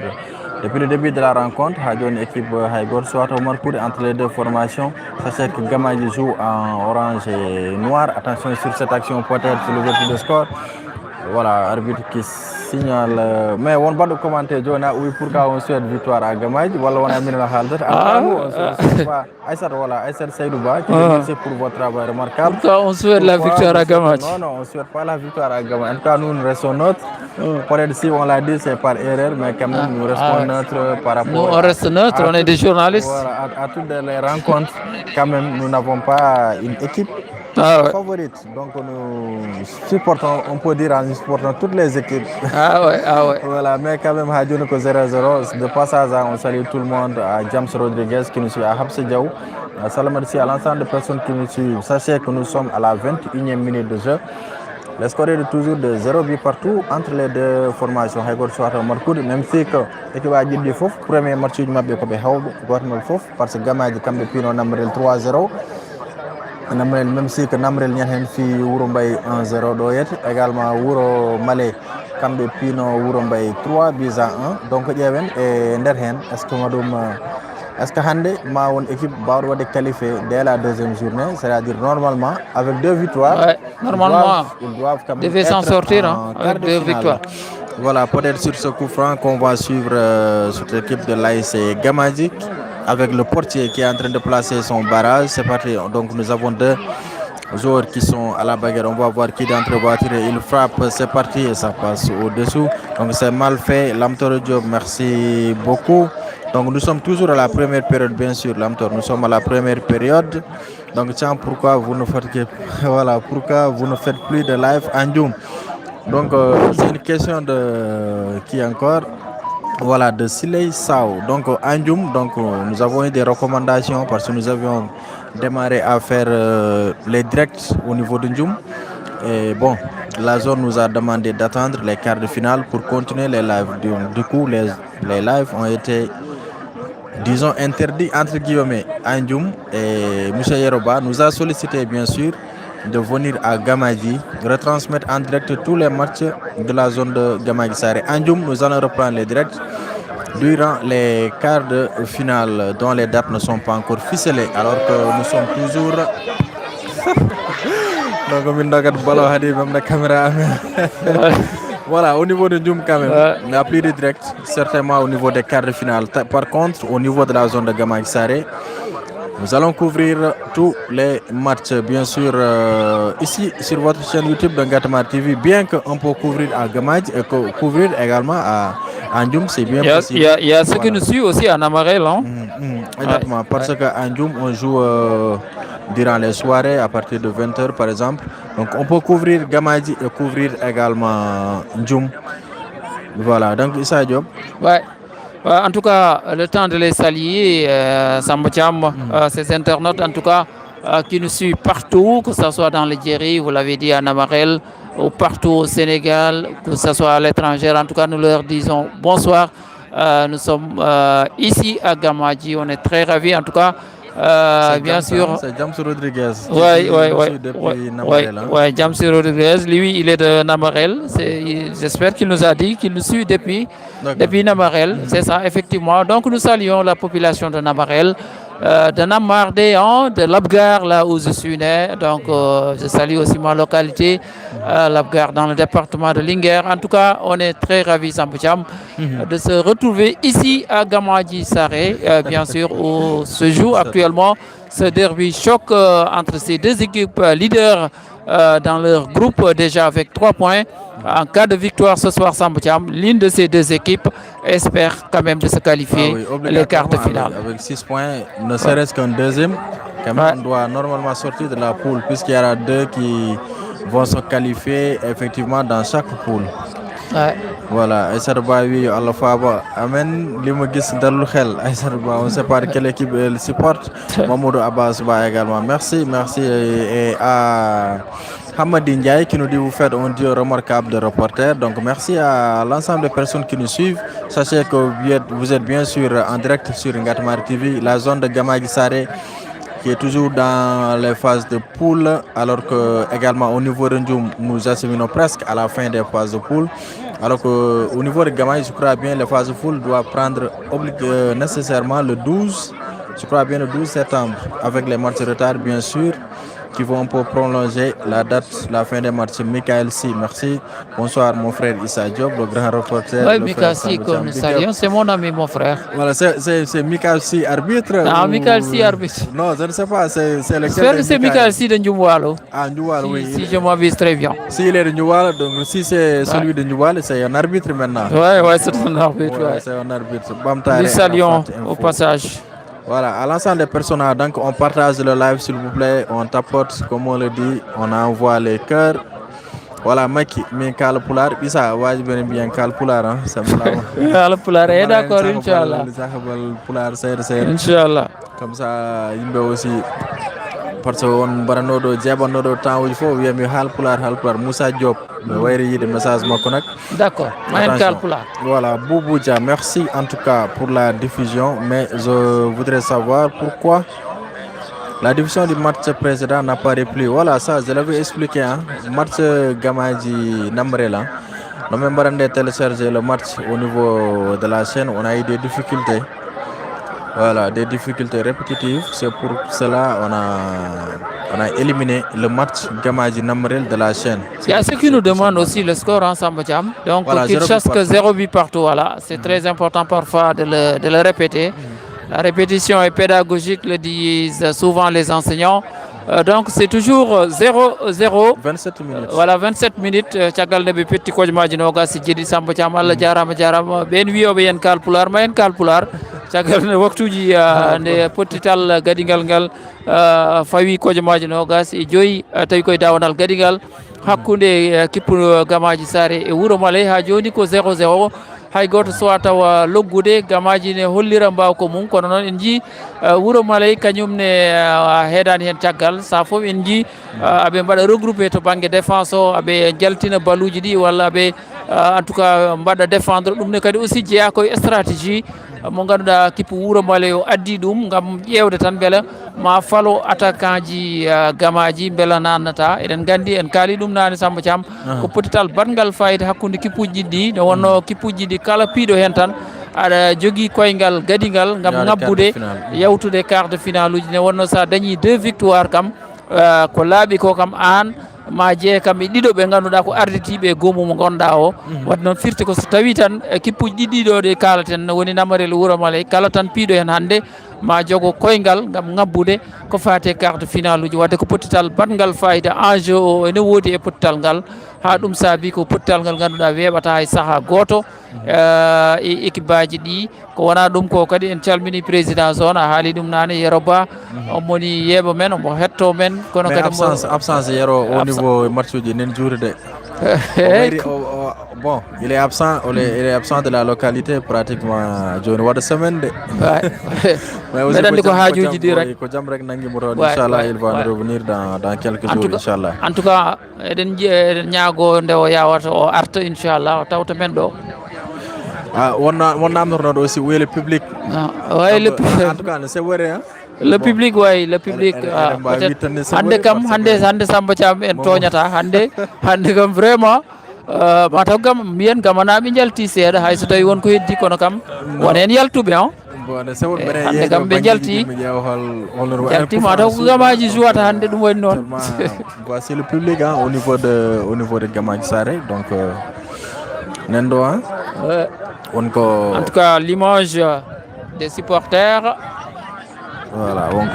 Depuis le début de la rencontre, il y a une équipe Haïgor soit au marcours entre les deux formations. Sachez que Gamadji joue en orange et noir. Attention sur cette action peut-être sur l'ouverture de score. Voilà, arbitre qui signale. Mais on va commenter, Jonah, oui, pourquoi on souhaite victoire à Gamadji. Voilà, on a mis la halte. Aïssat, voilà, Aïssat Saïdouba, qui remercie pour votre travail remarquable. Pourquoi on souhaite la victoire à Gamadji? Non, on ne souhaite pas la victoire à Gamadji. En tout cas, nous restons neutres. Peut-être si on l'a dit, c'est par erreur, mais quand même, nous restons neutres par rapport. Nous, on reste neutres, on est des journalistes. Voilà, à toutes les rencontres, quand même, nous n'avons pas une équipe favorites. Donc nous supportons, on peut dire, nous supportons toutes les équipes. Ah ouais, ah ouais. Voilà, mais quand même, Hadjoun 0-0. De passage, on salue tout le monde, à James Rodriguez qui nous suit, à Habse Diaw, à Salamadsi, à l'ensemble des personnes qui nous suivent. Sachez que nous sommes à la 21e minute de jeu. Le score est toujours de 0 but partout entre les deux formations. Haygor Soata Markoud, même si que l'équipe a dit Fof, premier match du Mabé Kobe Haoub, Gornol Fof, parce que Gamaji Kambe Pino Namrel 3-0. Namrel, même si que Namrel Nyahen fi Wurumbay 1-0 doyet, également Wuro Malé Kambe Pino Wurumbay 3 buts à 1. Donc, il y avait Nderhen, est-ce que Madoum. Est-ce que Hande ma une équipe va être qualifiée dès la deuxième journée, c'est-à-dire normalement avec 2 victoires, ouais, normalement, ils doivent quand même devait s'en sortir avec 2 victoires. Voilà, peut-être sur ce coup franc qu'on va suivre cette équipe de l'ASC Gamaji avec le portier qui est en train de placer son barrage. C'est parti, donc nous avons 2 joueurs qui sont à la bagarre. On va voir qui d'entre eux va tirer. Il frappe, c'est parti et ça passe au-dessous. Donc c'est mal fait. Lamtoro Diop, merci beaucoup. Donc nous sommes toujours à la première période, bien sûr, Lamtor. Nous sommes à la première période. Donc tiens, pourquoi vous ne faites voilà, pourquoi vous ne faites plus de live en Zoom? Donc c'est une question de qui encore? Voilà, de Siley Sao. Donc en Zoom, donc nous avons eu des recommandations parce que nous avions démarré à faire les directs au niveau de Zoom. Et bon, la zone nous a demandé d'attendre les quarts de finale pour continuer les lives. Du coup, les lives ont été, disons, interdit entre guillemets à Ndjoum. Et M. Yeroba nous a sollicité bien sûr de venir à Gamaji retransmettre en direct tous les matchs de la zone de Gamaji Saré. À Ndjoum, nous allons reprendre les directs durant les quarts de finale dont les dates ne sont pas encore ficelées alors que nous sommes toujours donc même la caméra. Voilà, au niveau de Ndjoum quand même, on a plus de direct, certainement au niveau des quarts de finale. Par contre, au niveau de la zone de Gamaji Saré, nous allons couvrir tous les matchs, bien sûr, ici sur votre chaîne YouTube de Ngatamar TV, bien qu'on peut couvrir à Gamaji et couvrir également à Ndjoum, c'est bien possible. Il y a ceux qui nous suivent aussi à Namarel. Hein? Exactement, parce qu'à Ndjoum, on joue durant les soirées à partir de 20h par exemple. Donc on peut couvrir Gamaji et couvrir également Ndjoum. Voilà, donc Issa Diop. Ouais. En tout cas, le temps de les saluer, Sambacham, ces internautes en tout cas qui nous suivent partout, que ce soit dans le Djeri, vous l'avez dit à Namarel, ou partout au Sénégal, que ce soit à l'étranger. En tout cas, nous leur disons bonsoir. Nous sommes ici à Gamaji, on est très ravis en tout cas. Bien sûr. C'est James Rodriguez. Oui, James Rodriguez, lui, il est de Namarel. J'espère qu'il nous a dit qu'il nous suit depuis Namarel. C'est ça, effectivement. Donc, nous saluons la population de Namarel, de Namardéan, de Labgar, là où je suis né. Donc, je salue aussi ma localité, Labgar, dans le département de Linguère. En tout cas, on est très ravis, Samboucham, de se retrouver ici à Gamaji Saré, bien sûr, où se joue actuellement ce derby choc entre ces deux équipes leaders dans leur groupe, déjà avec 3 points. En cas de victoire ce soir, Samboucham, l'une de ces deux équipes espère quand même de se qualifier les quarts de finale. Avec 6 points, ne serait-ce qu'un deuxième, quand même, on doit normalement sortir de la poule puisqu'il y aura 2 qui vont se qualifier effectivement dans chaque poule. Voilà, Aïssar Ba, oui, Allah Faba. Amen, Limo Gis Dalou Khel, Aïssar Ba, on ne sait pas quelle équipe elle supporte. Mamoudou Abbas Ba également. Merci, merci. Et à Hamadi Ndiaye qui nous dit vous faites un duo remarquable de reporters. Donc merci à l'ensemble des personnes qui nous suivent. Sachez que vous êtes bien sûr en direct sur Ngatamar TV, la zone de Gamaji Saré qui est toujours dans les phases de poule, alors que également au niveau de Ndjoum, nous acheminons presque à la fin des phases de poule. Alors qu'au niveau de Gamaji, je crois bien les phases de poule doivent prendre nécessairement le 12, je crois bien le 12 septembre, avec les matchs de retard bien sûr, qui vont un peu prolonger la date, la fin des matchs. Michael Si, merci. Bonsoir mon frère Issa Diop, le grand reporter. Oui, Michael Si, comme nous saluons, c'est mon ami, mon frère. Voilà, c'est Michael Si, arbitre. Non, Michael Si, arbitre. Non, je ne sais pas, c'est lequel. J'espère que c'est Michael Si de Ndjoualo. Ah, Ndjoualo, oui. Si je m'avise très bien. S'il est de Ndjoualo, donc si c'est celui de Ndjoualo, c'est un arbitre maintenant. Oui, c'est un arbitre. C'est un arbitre. Nous saluons au passage. Voilà, à l'ensemble des personnes, donc on partage le live s'il vous plaît, on tapote comme on le dit, on envoie les cœurs. Voilà, Maki, mais Kal Poular, Bisa, Wajib bien Kal Poular, hein, c'est Kal Poular, d'accord, Inch'Allah. Inch'Allah. Comme ça, il me aussi. Parce qu'on baranodo jabanodo temps il faut wiami halpular Moussa Diop me wayri yide message makko nak d'accord mayen halpular voilà Boubou Dia, merci en tout cas pour la diffusion, mais je voudrais savoir pourquoi la diffusion du match précédent n'apparaît plus. Voilà, ça je l'avais expliqué, hein. Match Gamadji Namrela, nous même barandé télécharger le match au niveau de la chaîne, on a eu des difficultés. Voilà, des difficultés répétitives. C'est pour cela on a éliminé le match Gamadji Namrel de la chaîne. Il y a ce qui nous demande aussi le score ensemble. Donc, voilà, qu'il chasse que 0 but partout. Voilà. C'est très important parfois de le répéter. La répétition est pédagogique, le disent souvent les enseignants. Donc c'est toujours 0-0. 27 minutes. Voilà, 27 minutes. Tchagal de petit coach Majinoga, si Djidi Samba Chamal, Jarama, Ben Wio, Ben Kalpular, Mayen Kalpular. Tchagal de Waktuji, ne Potital Gadingal, Fawi coach Majinoga, si Joy, Taiko Dawanal Gadigal, Hakunde, Kipu Gamadji Sare, et Uromale, Hajoni ko 0-0. hay goto sowata wa loggude Gamadji ne hollira mbaw ko mum kono noon en jii Wuro Malay kañum ne heedani hen caggal sa fof en jii aɓe mbaɗa regroupé to banggue défense o aɓe jaltina baluji ɗi walla aɓe en tout cas mbaɗa défendre ɗum ne kadi aussi jeeya koye stratégie mo ganduɗa kippu Wuro Malay o addi ɗum gam ƴewde tan beela ma falo attaquant ji Gamadji beela nannata eɗen gandi en kaali ɗum nane Samba Thiam ko potital batgal fayida hakkude kippuji ɗi ne wonno kippuji ɗi kala piiɗo hen tan aɗa jogui koyngal gadigal gam ngabbude yawtude quart de finale uji ne wonno sa dañi 2 victoire kam ko laaɓi ko kam an ma jee kam e ɗiɗo ɓe ganduɗa ko arditiɓe gomu mo gonɗa o wadde noon firti ko so tawi tan kippuji ɗiɗiɗo ɗe kalaten woni Namarel Wuro Malay kala tan piiɗo hen hande ma jogo koyngal gam ngabbude ko fate quart de finale uji wadde ko potital batgal fayida enjeu o ene woodi e potital ngal ha ɗum saabi ko potital ngal ganduɗa weeɓata hay saaha goto e équipe aji ɗi ko wona ɗum ko kadi en calmini président zone a haali ɗum nane Yero Ba omoni yeeɓa men omo hetto men kono kadi absence Yero au niveau match uji nen juurde bon il est absent de la localité pratiquement joni waɗa semaine de mais andi ko haajuji ɗi rek ko jam rek nanguimo toon inchallah il va revenir dans quelques jours inchallah en tout cas eɗen ñaago nde o yawata o arta inchallah o tawta men ɗo won namdotonoɗo aussi oui le public en tout cas c'est vrai hein le public way le public peut-être hande kam hande Samba Thiam en toñata hande kam vraiment mataw kam mbiyen gamanaɓe jalti seeɗa hay so tawi wonko heddi kono kam wonen yaltuɓe hande kam ɓe jalti mataw ko Gamadji jouata hande ɗum woni noon voici le public au niveau de Gamadji Sare donc nendo wonko en tout cas l'image des supporters. Voilà, on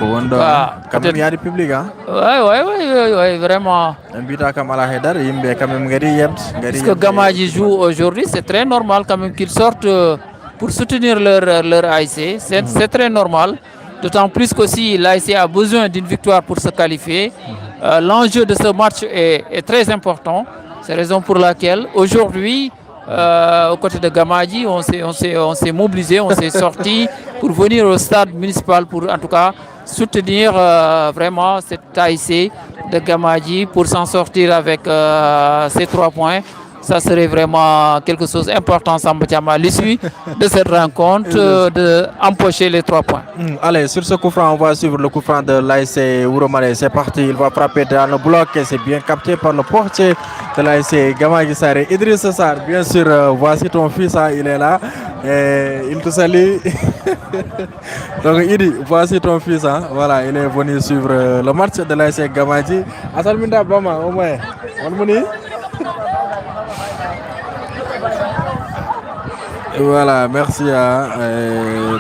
quand même il y a du public ouais, vraiment. Puisque Gamadji joue aujourd'hui, c'est très normal quand même qu'ils sortent pour soutenir leur AIC. C'est très normal. D'autant plus qu'aussi l'AIC a besoin d'une victoire pour se qualifier. L'enjeu de ce match est très important. C'est la raison pour laquelle aujourd'hui, aux côtés de Gamadji, on s'est mobilisé, on s'est sorti pour venir au stade municipal pour en tout cas soutenir vraiment cette AIC de Gamadji pour s'en sortir avec ces 3 points. Ça serait vraiment quelque chose d'important à l'issue de cette rencontre d'empocher les 3 points. Allez, sur ce coup franc, on va suivre le coup franc de l'AIC Wuro Malay. C'est parti, il va frapper dans le bloc et c'est bien capté par le portier de l'AIC Gamadji Sare. Idriss Sarr, bien sûr, voici ton fils, il est là. Et il te salue. Donc Idi, voici ton fils, voilà, il est venu suivre le match de l'AIC Gamadji. Asalminda Bama, au moins, voilà, merci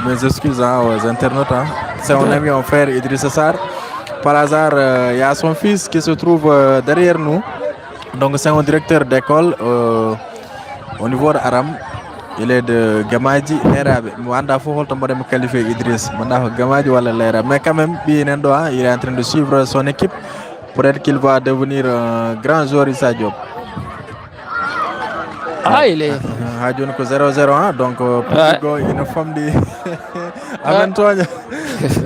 mes excuses aux internautes. C'est mon ami, mon frère Idriss Sarr. Par hasard, il y a son fils qui se trouve derrière nous. Donc c'est un directeur d'école au niveau d'Aram. Il est de Gamaji Lerabe. Mwanda faut holto mode me qualifier Idriss. Mwanda ko Gamaji wala Lerabe. Mais quand même, il est en train de suivre son équipe. Peut-être qu'il va devenir un grand joueur Issa Diop. Ah, il est. Hadjoun ko 0-0 donc pour il ne femme di amen toña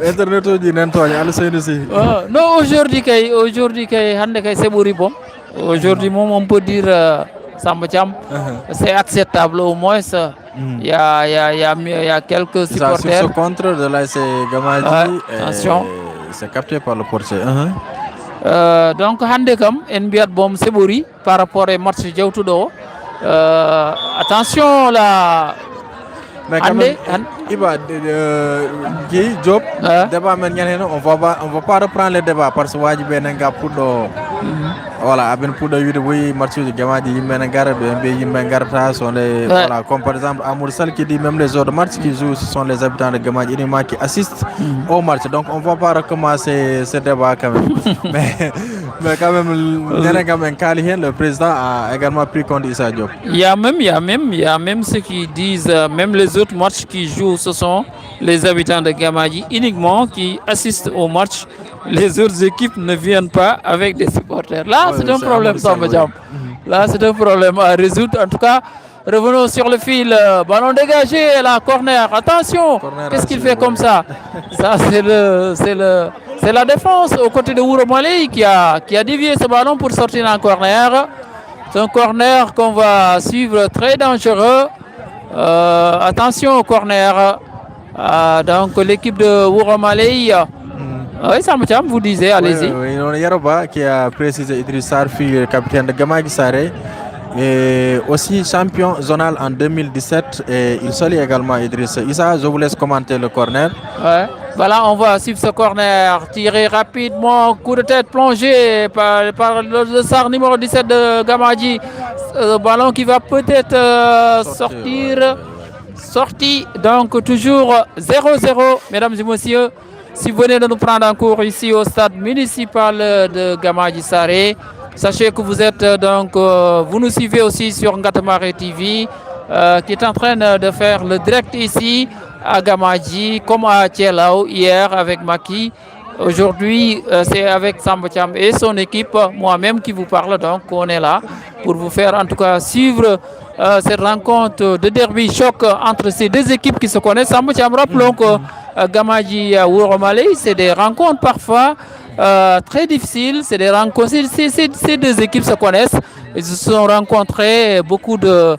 internet oji nen toña ala seydi si. Non, aujourd'hui kay hande kay c'est bon. Aujourd'hui on peut dire Samba Thiam, c'est acceptable au moins. Il y a quelques supporters. Sur ce contre de l'AS Gamaji, attention. C'est capté par le portier. Donc hande kam en biat bom Sebori par rapport au match jewtudo. Attention là. Mais quand même, Iba, Guy, Job, débat on va pas reprendre le débat parce que Wadi Benenga pour voilà, Aben pour de oui, match de Gamadi, Menengar, BMB, Mengarta sont les voilà, comme par exemple Amoursal qui dit même les autres matchs qui jouent, ce sont les habitants de Gamadi Inima qui assistent au match. Donc on va pas recommencer ce débat quand même. mais quand même, le président a également pris compte d'Issa Diop. Il y a même ceux qui disent, même les autres matchs qui jouent, ce sont les habitants de Gamadi uniquement qui assistent au match. Les autres équipes ne viennent pas avec des supporters. Là, c'est un problème, Samba Thiam. Là, c'est un problème à résoudre. En tout cas, revenons sur le fil. Ballon dégagé, la corner. Attention, qu'est-ce qu'il fait comme ça? Ça, c'est la défense aux côtés de Ouro Maley qui a dévié ce ballon pour sortir en corner. C'est un corner qu'on va suivre, très dangereux. Attention au corner. Donc, l'équipe de Ouro Maley. Oui, Samba Thiam, vous disiez, allez-y. Oui, on a Yaroba qui a précisé Idriss Sarfi, capitaine de Gamagi Saré, et aussi champion zonal en 2017. Et il salue également Idriss. Issa, je vous laisse commenter le corner. Ouais. Voilà, on va suivre ce corner, tiré rapidement, coup de tête plongé par le SAR numéro 17 de Gamagi. Ballon qui va peut-être sorti. Donc toujours 0-0, mesdames et messieurs. Si vous venez de nous prendre en cours ici au stade municipal de Gamadi Saré, sachez que vous êtes donc, vous nous suivez aussi sur Ngatamare TV, qui est en train de faire le direct ici à Gamadi, comme à Thielao hier avec Maki. Aujourd'hui, c'est avec Samba Thiam et son équipe, moi-même qui vous parle. Donc, on est là pour vous faire en tout cas suivre cette rencontre de derby choc entre ces deux équipes qui se connaissent. Samba Thiam, rappelons que Gamadi et Ouro Maley, c'est des rencontres parfois très difficiles. C'est des rencontres. Ces deux équipes se connaissent. Ils se sont rencontrés beaucoup de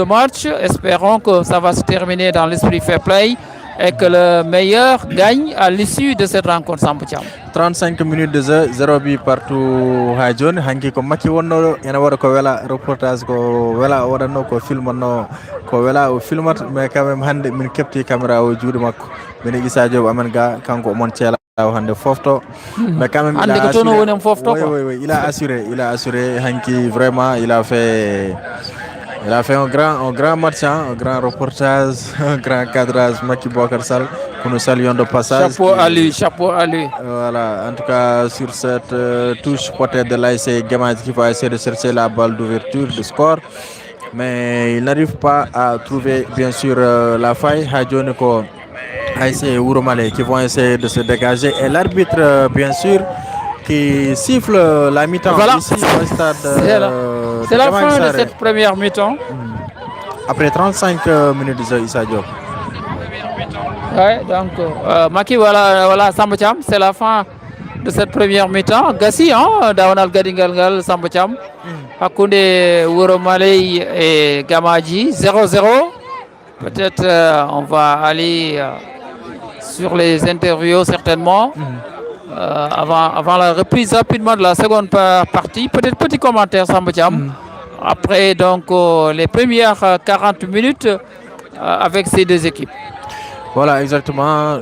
matchs. Espérons que ça va se terminer dans l'esprit fair play et que le meilleur gagne à l'issue de cette rencontre. Samba Thiam. 35 minutes de jeu, 0 but partout Hadjoun. Hanki ko maki wonno yana wara ko wela reportage ko wela wadanno ko film no ko wela o filmat mais quand même hande min kepti caméra o juude makko min Issa Diop amen ga kanko mon tiela hande fofto mais quand même il a assuré Hanki vraiment il a fait un grand match, un grand reportage, un grand cadrage, Maki Boubacar Sall, que nous saluons de passage. Chapeau à lui. Voilà, en tout cas, sur cette touche peut-être de l'ASC Gamadi qui va essayer de chercher la balle d'ouverture, de score. Mais il n'arrive pas à trouver, bien sûr, la faille. Hadjoneko, ASC Ouro Maley qui vont essayer de se dégager. Et l'arbitre, bien sûr, qui siffle la mi-temps ici au stade. C'est la fin de cette première mi-temps. Après 35 minutes de jeu, Issa Diop. Ouais, donc, Maki, voilà Samba Thiam, c'est la fin de cette première mi-temps. Gassi, Dawanal Gadingalgal, Samba Thiam. Hakounde Ouro Maley et Gamadi, 0-0. Peut-être on va aller sur les interviews certainement. Avant la reprise rapidement de la seconde partie, peut-être petit commentaire Samba Thiam. Après donc les premières 40 minutes avec ces deux équipes. Voilà, exactement.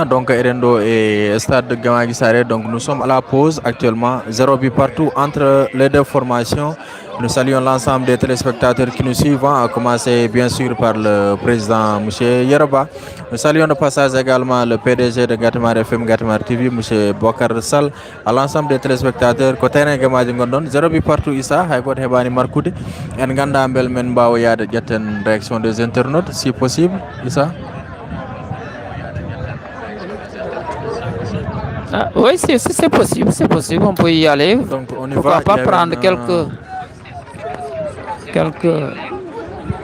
Donc Erendo et Stade de Gamadi Saré. Donc nous sommes à la pause actuellement. 0 but partout entre les deux formations. Nous saluons l'ensemble des téléspectateurs qui nous suivent, à commencer bien sûr par le président M. Yeroba. Nous saluons de passage également le PDG de Gatemar FM, Gatemar TV, M. Bokar Sall, à l'ensemble des téléspectateurs. Côté Gamaji Gondon, zéro bi partout Issa, Haïkot Hebani Markoudi, en Ganda Mbel Menbao Yad Jaten, réaction des internautes, si possible, Issa. Ah, oui, c'est possible, on peut y aller. Donc on y Pourquoi va. pas prendre quelques.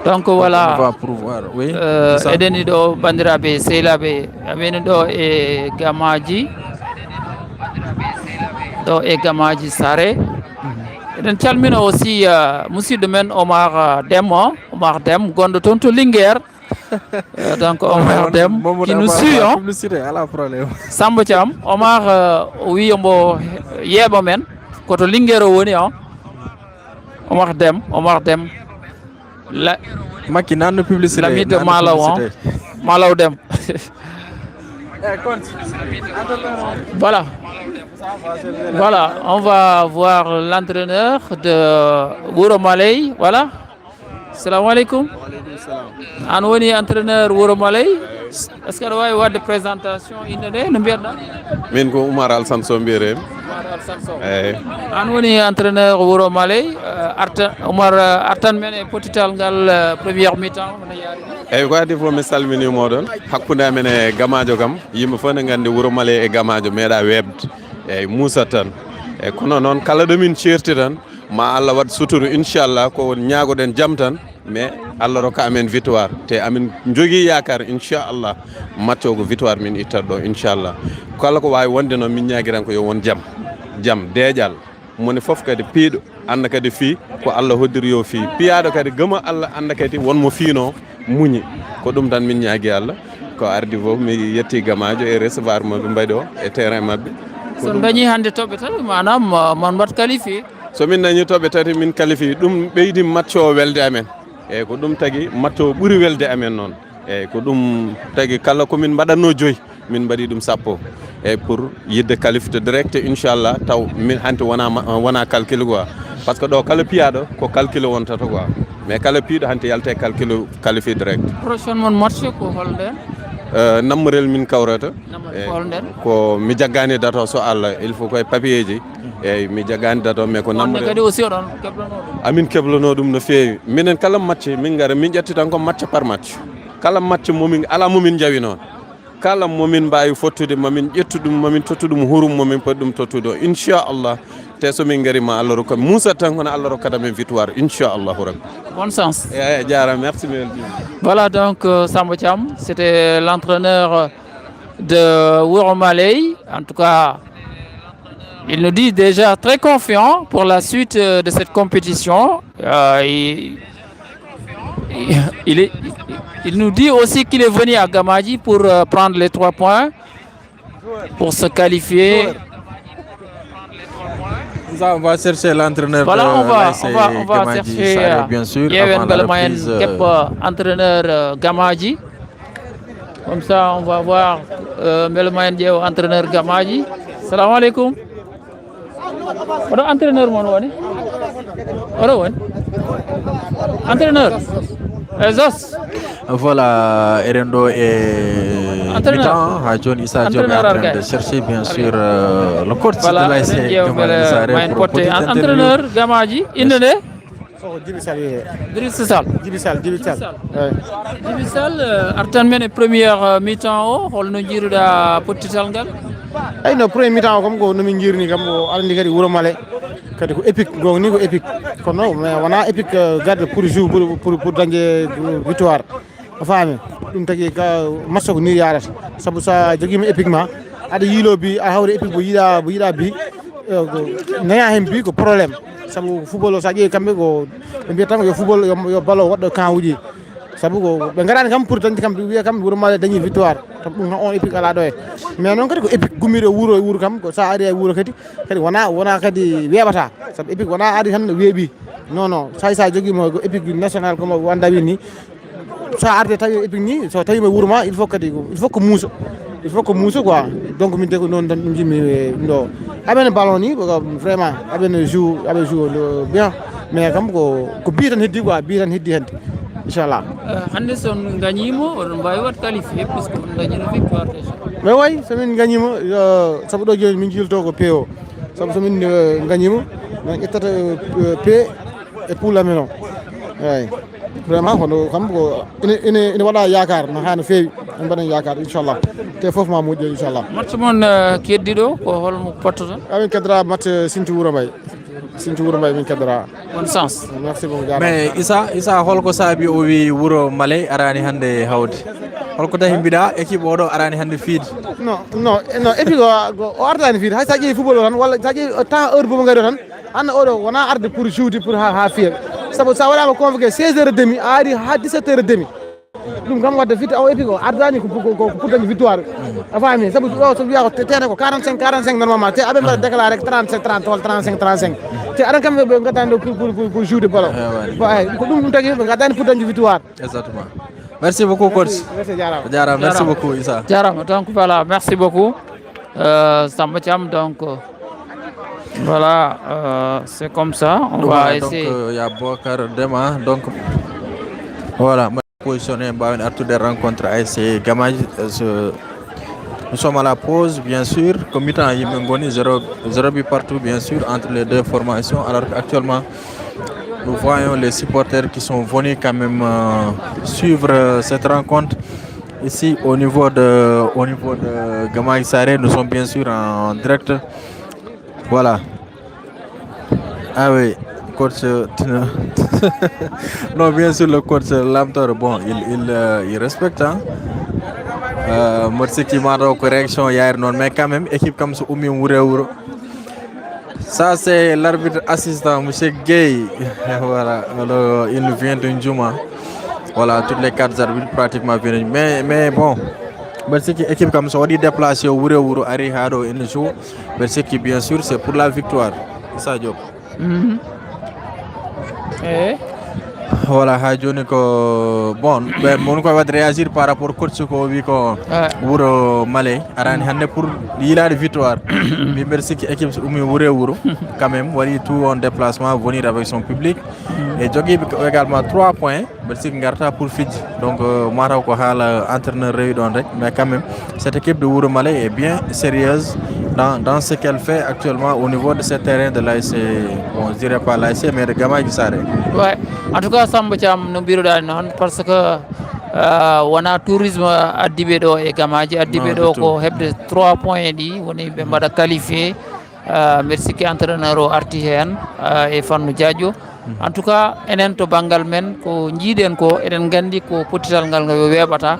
Donc voilà. On va pouvoir, oui. Edeni do bandirabe selabe ameni do e gamaji sare. Eden calmina aussi musidɗo men Omar Dem gondo toon to Linguère. Donc Omar Dem qui nous suit Samba Thiam Omar wi mbo yeɓa men koto Linguére woni Omar Dem Makina no publicité. L'ami de Malaw Dem. Voilà, on va voir l'entraîneur de Wouro Maley. Voilà. Salam alaikum. An woni entraîneur Wouro Maley. Est-ce que vous avez une présentation min ko Oumar Alsan So mbiyete an woni entraîneur Wouro Maley Oumar artan men e potital ngal première mi-temps eyyi ko adi fof mi salminimo ɗon hakkude amen e gamajo kam yimɓe fof ne gandi Wouro Maley e gamajo meeɗa webde eyyi Moussa tan eyyi kono noon kala ɗo min certi tan ma Allah waɗ suturu inchallah ko ñaagoɗen jaam tan mais Allah rokka amen victoire te amin jogui yakar inchallah match o ko victoire min ittat ɗo inchallah kala ko wawi wonde noon min ñaguiran ko yo won jaam deeƴal moni foof kadi piiɗo anda kadi fi ko Allah hoddiri yo fi piyaɗo kadi gama Allah anda kadi wonmo fiino muñi ko ɗum tan min ñaagui Allah ko ardi fof mi yetti gamajo e recevoir mabɓe mbaɗi o e terrain mabɓe so dañi hande toɓɓe tan manam mon mbat qualifié so min dañi toɓɓe tati min qualifié ɗum ɓeydi match o welde amen eyyi ko ɗum tagui match o ɓuuri welde amen noon eyyi ko ɗum tagui kala komin mbaɗatno joyi min mbaɗi ɗum sappo eyyi pour yidde qualifié direct inchallah taw min hanti wona calcul quoi par ce que ɗo kala piyaɗo ko calcul wontata quoi mais kala piiɗo hanti yalte calcul qualifié direct prochain mon match ko holden nammorel min kawrata ko mi jaggani dato so Allah il faut koye papier ji eyyi mi jaggani dato mais ko nammorel kadi aussi oɗon keblano amin keblano ɗum no feewi minen kala match min gara min ƴetti tan ko match par match kala match momin ala momin jawi noon kala momin mbawi fottude mamin ƴettu ɗum mamin tottu ɗum hurum momin poti ɗum tottude o inchallah te somin gari ma Allah rokka Moussa tan kono Allah rokkata men victoire inchallah rabbi bonne chance jarama merci voilà donc Samba Thiam c'était l'entraîneur de Wouro Maley en tout cas il nous dit déjà très confiant pour la suite de cette compétition il nous dit aussi qu'il est venu à Gamadji pour prendre les 3 points pour se qualifier. On va chercher l'entraîneur. Voilà, on va chercher bien sûr entraîneur Gamadji. Comme ça, on va voir Melmayen Diéw, entraîneur Gamadji. Salam alaikum. Entraîneur entraîneur Zos. Voilà, Erendo et mi-temps. John Issa Diop est en train de chercher bien sûr le coach de l'ASC Gamadji. Entraîneur Gamadji, Indone. Djibi Sall artan men e première mi-temps o holno jiiruɗa pottital ngal ay no premier mi-temps o kam ko nomin jiirni kam o arandi kadi Wouro Maley kadi ko épique gongni ko épique kono mais wona épique garde pour jour pour dañde victoire o faami ɗum tagui ka match ko ni yarata saabu sa joguima épiquement aɗa yiilo bi a hawre épique bo yiiɗa bi naya hen bi ko probléme sabu football o sa ƴeewi kamɓe ko ɓe mbiyata tan yo football yo balo waɗɗo camp uji sabu ko ɓe garani kam pour dañde kam wiya kam Wouro Maley dañi victoire sabu ɗum on épique ala ɗo e mais noon kadi ko épique gummiɗo wuuro kam ko sa ari e wuuro kadi wona kadi weeɓata sabu épique wona ari tan weeɓi non sa joguima ko épique national comme wanda wi ni sa arde tawi épique ni so tawima wuuro ma il faut que muuso quoi donc min de ko noon tan ɗum jimmi ɗo aɓene ballon ni vraiment aɓene joue bien mais kam ko bi tan heddi quoi bi tan heddi hande inchallah hande son gagnimo on mbawi wat qualifié puisque on gagnino victoire déjà mais way somin gagnima sabu ɗo joni min jilto ko PO sabu somin gagnima min ƴettata P e poule amen o eyyi vraiment kono kam ko ene waɗa yakar no ha no fewi en mbaɗen yakar inchallah te foof ma moƴƴo inchallah match mon keddiɗo ko holmo pottoton amin keddora match Sinthiou Wuro Mbaye min keddora bon sens merci beaucoup mais Issa holko saabi o wi Wuro Male arani hande hawde holko tahi mbiɗa équipe oɗo arani hande fiide non équipe o ardani fiide hay sa ƴeewi football o tan walla sa ƴeewi temps heure bomo gari o tan hande oɗo wona arde pour joude pour ha fiya sabu sa waɗama convoqué 16h30 a ari ha 17h30 ɗum kam wadde fitte o équipe o ardani ko pour dañde victoire a faami sabu ɗo so wiya ko tene ko 45 normalement te aɓe mbaɗa déclaré 37 walla 35 te aɗan kam ɓe gaddani ɗo pour joude ballon ko ɗum tagui ɓe gaddani pour dañde victoire exactement merci beaucoup coach jarama merci beaucoup Issa jarama donc voilà merci beaucoup Samba Thiam donc voilà c'est comme ça on va essayer donc y a Bokar Dema donc voilà positionné mbawen artude rencontre ASC Gamaji nous sommes à la pause bien sûr comme mi-temps yimɓe goni 0 but partout bien sûr entre les deux formations alors qu'actuellement nous voyons les supporters qui sont venus quand même suivre cette rencontre ici au niveau de Gamaji Saré. Nous sommes bien sûr en direct. Voilà. Ah oui, coach. Non, bien sûr, le coach Lamtor, bon, il respecte. Hein? Merci qui m'a donné correction hier, non, mais quand même, équipe comme ça, Oumi Ouro. Ça, c'est l'arbitre assistant, M. Gay. Voilà, alors, il vient de Ndjouma. Voilà, toutes les 4 arbitres pratiquement viennent. Mais bon, merci qui équipe comme ça, on dit déplacer au Ouro, Ari Hado et Ndjou. Merci qui, bien sûr, c'est pour la victoire. Ça, Diop. Voilà, Hadjoni ko bon, mon ko wad réagir par rapport coach ko wi ko Wuro Male arani hande pour yilade victoire. Mais merci que équipe umi Wuro quand même wali tout en déplacement venir avec son public et jogi également 3 points. Merci ngarta pour Fidji. Donc mara ko hala entraîneur rewi don rek mais quand même cette équipe de Wuro Male est bien sérieuse dans ce qu'elle fait actuellement au niveau de ce terrain de l'ASC, bon, je dirais pas l'ASC mais de Gamaji Saré. Ouais, en tout cas Samba Thiam no biruɗa noon parce que wona tourisme addiɓe ɗo e Gamaji addiɓe ɗo ko hebde 3 points ɗi woni ɓe mbaɗa qualifié merci que entraîneur o arti hen e Fannu Diadio en tout cas enen to banggal men ko jiiɗen ko eɗen gandi ko pottital ngal ngal weeɓata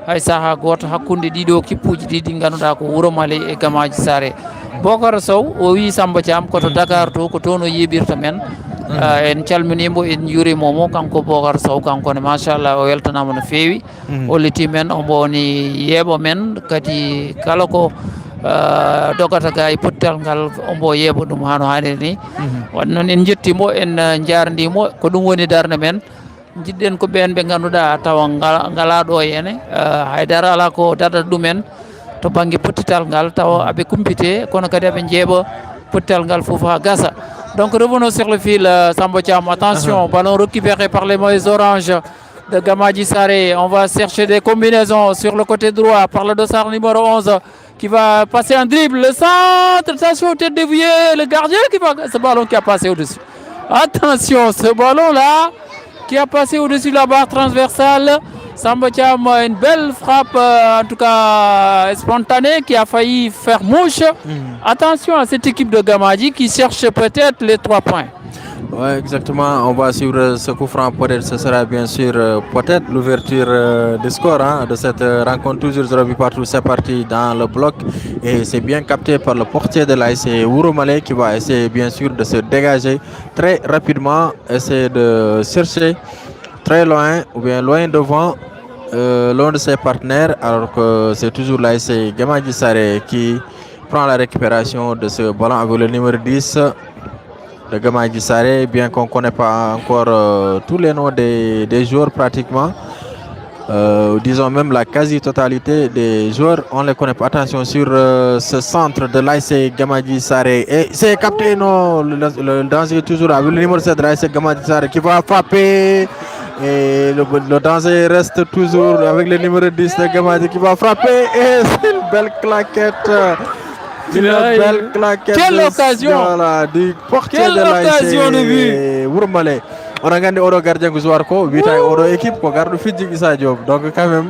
hay saaha goto hakkude ɗiɗo kippuji ɗiɗi ganduɗa ko Wuro Male e Gamaji Saré. Bocar Sow o wi Samba Thiam koto Dakar to ko toon o yiɓirta men en calminimo en juurimomo kanko Bocar Sow kankone machallah o weltanama no fewi holliti men omo woni yeeɓo men kadi kala ko dogata ga e pottal ngal ombo yeeɓa ɗum hano hanniri ni wadde noon en jettimo en jardimo ko ɗum woni darde men jiɗɗen ko ɓen ɓe ganduɗa tawa ngala ɗo henne haydara ala ko dardata ɗumen to banggue pottital ngal tawa aɓe kumpite kono kadi aɓe jeeɓa pottital ngal foof ha gasa. Donc revenons sur le fil Samba Thiam, attention, ballon récupéré par les maillots oranges de Gamaji Saré. On va chercher des combinaisons sur le côté droit par le dossard numéro 11 qui va passer un dribble, le centre, attention, tête déviée, le gardien qui va, ce ballon qui a passé au-dessus. Attention, ce ballon là qui a passé au-dessus de la barre transversale. Samba Thiam, une belle frappe, en tout cas spontanée, qui a failli faire mouche. Attention à cette équipe de Gamaji qui cherche peut-être les 3 points. Oui, exactement. On va suivre ce coup franc. Peut-être ce sera bien sûr peut-être l'ouverture du score de cette rencontre. Toujours 0 but partout. C'est parti dans le bloc. Et c'est bien capté par le portier de l'ASC Wuro Male qui va essayer bien sûr de se dégager très rapidement. Essayer de chercher très loin ou bien loin devant l'un de ses partenaires. Alors que c'est toujours l'ASC Gamaji Saré qui prend la récupération de ce ballon avec le numéro 10 de Gamaji Saré, bien qu'on ne connaît pas encore tous les noms des joueurs pratiquement. disons même la quasi-totalité des joueurs, on les connaît pas. Attention sur ce centre de l'ASC Gamadji Saré. Et c'est capté, non, le danger toujours avec le numéro 7 de l'ASC Gamadji Saré qui va frapper. Et le danger reste toujours avec le numéro 10 de Gamadji qui va frapper. Et c'est une belle claquette. Une belle claquette. Quelle occasion! Voilà, du portier Quelle de occasion de l'ASC Wurmale. On a gagné Oro gardien que joueur ko 8 Oro équipe ko garde Fidji Issa Diop. Donc quand même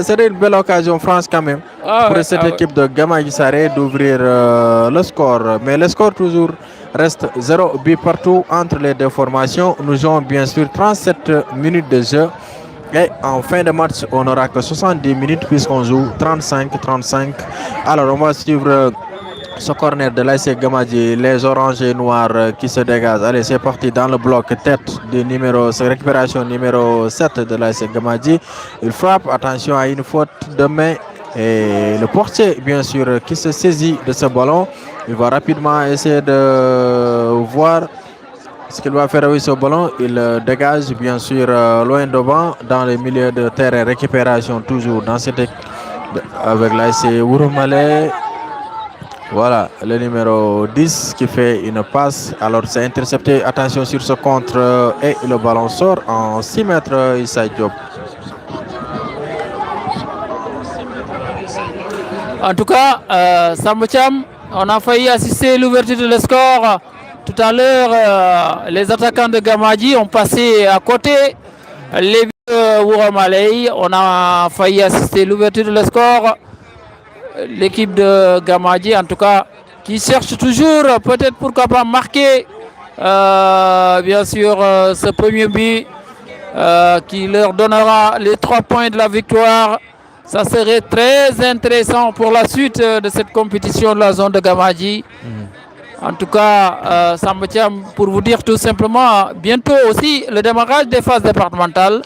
c'était une belle occasion France quand même pour cette équipe de Gamadji Saré d'ouvrir le score, mais le score toujours reste 0 but partout entre les deux formations. Nous jouons bien sûr 37 minutes de jeu. Et en fin de match, on n'aura que 70 minutes puisqu'on joue 35-35. Alors on va suivre ce corner de l'ASC Gamadji, les oranges et noirs qui se dégagent. Allez, c'est parti dans le bloc tête du numéro, récupération numéro 7 de l'ASC Gamadji. Il frappe, attention à une faute de main. Et le portier, bien sûr, qui se saisit de ce ballon. Il va rapidement essayer de voir ce qu'il va faire avec ce ballon. Il dégage, bien sûr, loin devant, dans le milieu de terrain. Récupération toujours dans cette équipe avec l'ASC Wurmale. Voilà, le numéro 10 qui fait une passe. Alors c'est intercepté. Attention sur ce contre. Et le ballon sort en 6 mètres. Issa Diop. En tout cas, Sambacham, on a failli assister à l'ouverture de le score. Tout à l'heure, les attaquants de Gamadji ont passé à côté. Les Wurmale, on a failli assister à l'ouverture de le score. L'équipe de Gamadji, en tout cas, qui cherche toujours, peut-être pourquoi pas marquer, bien sûr, ce premier but qui leur donnera les 3 points de la victoire. Ça serait très intéressant pour la suite de cette compétition de la zone de Gamadji. En tout cas, ça me tient pour vous dire tout simplement, bientôt aussi le démarrage des phases départementales.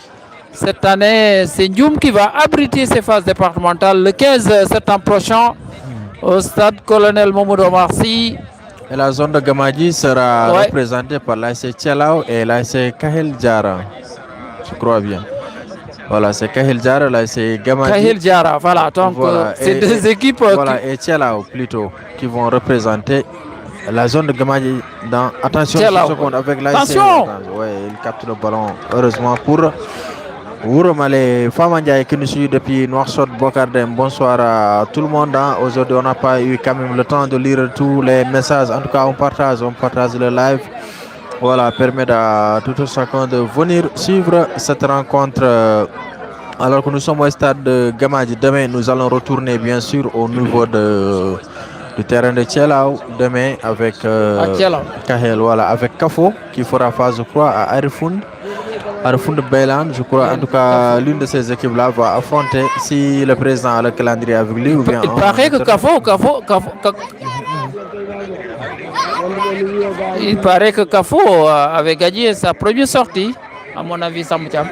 Cette année, c'est Ndioum qui va abriter ces phases départementales le 15 septembre prochain au stade Colonel Mamoudou Omar Sy. Et la zone de Gamadji sera représentée par l'ASC Tchelao et l'ASC Kahel Diara. Je crois bien. Voilà, c'est Kahel Diara, l'ASC Gamadji. Kahel Diara, voilà. Donc, voilà. C'est deux équipes. Voilà, et Tchelao plutôt, qui vont représenter la zone de Gamadji dans. Attention, une seconde avec l'ASC. Attention! Oui, il capte le ballon, heureusement pour Wurmale. Famandiaï qui nous suit depuis Nouakchott, Bokardem. Bonsoir à tout le monde. Aujourd'hui, on n'a pas eu quand même le temps de lire tous les messages. En tout cas, on partage le live. Voilà, permet à tout un chacun de venir suivre cette rencontre. Alors que nous sommes au stade de Gamadji. Demain, nous allons retourner bien sûr au niveau du terrain de Tchelao. Demain avec Kahel, voilà, avec Kafo qui fera phase, je crois, à Arifound. Arifound Beylan, je crois. En tout cas, l'une de ces équipes-là va affronter, si le président a le calendrier avec lui. Ou bien il paraît que il paraît que Kafo avait gagné sa première sortie, à mon avis, Samoucham.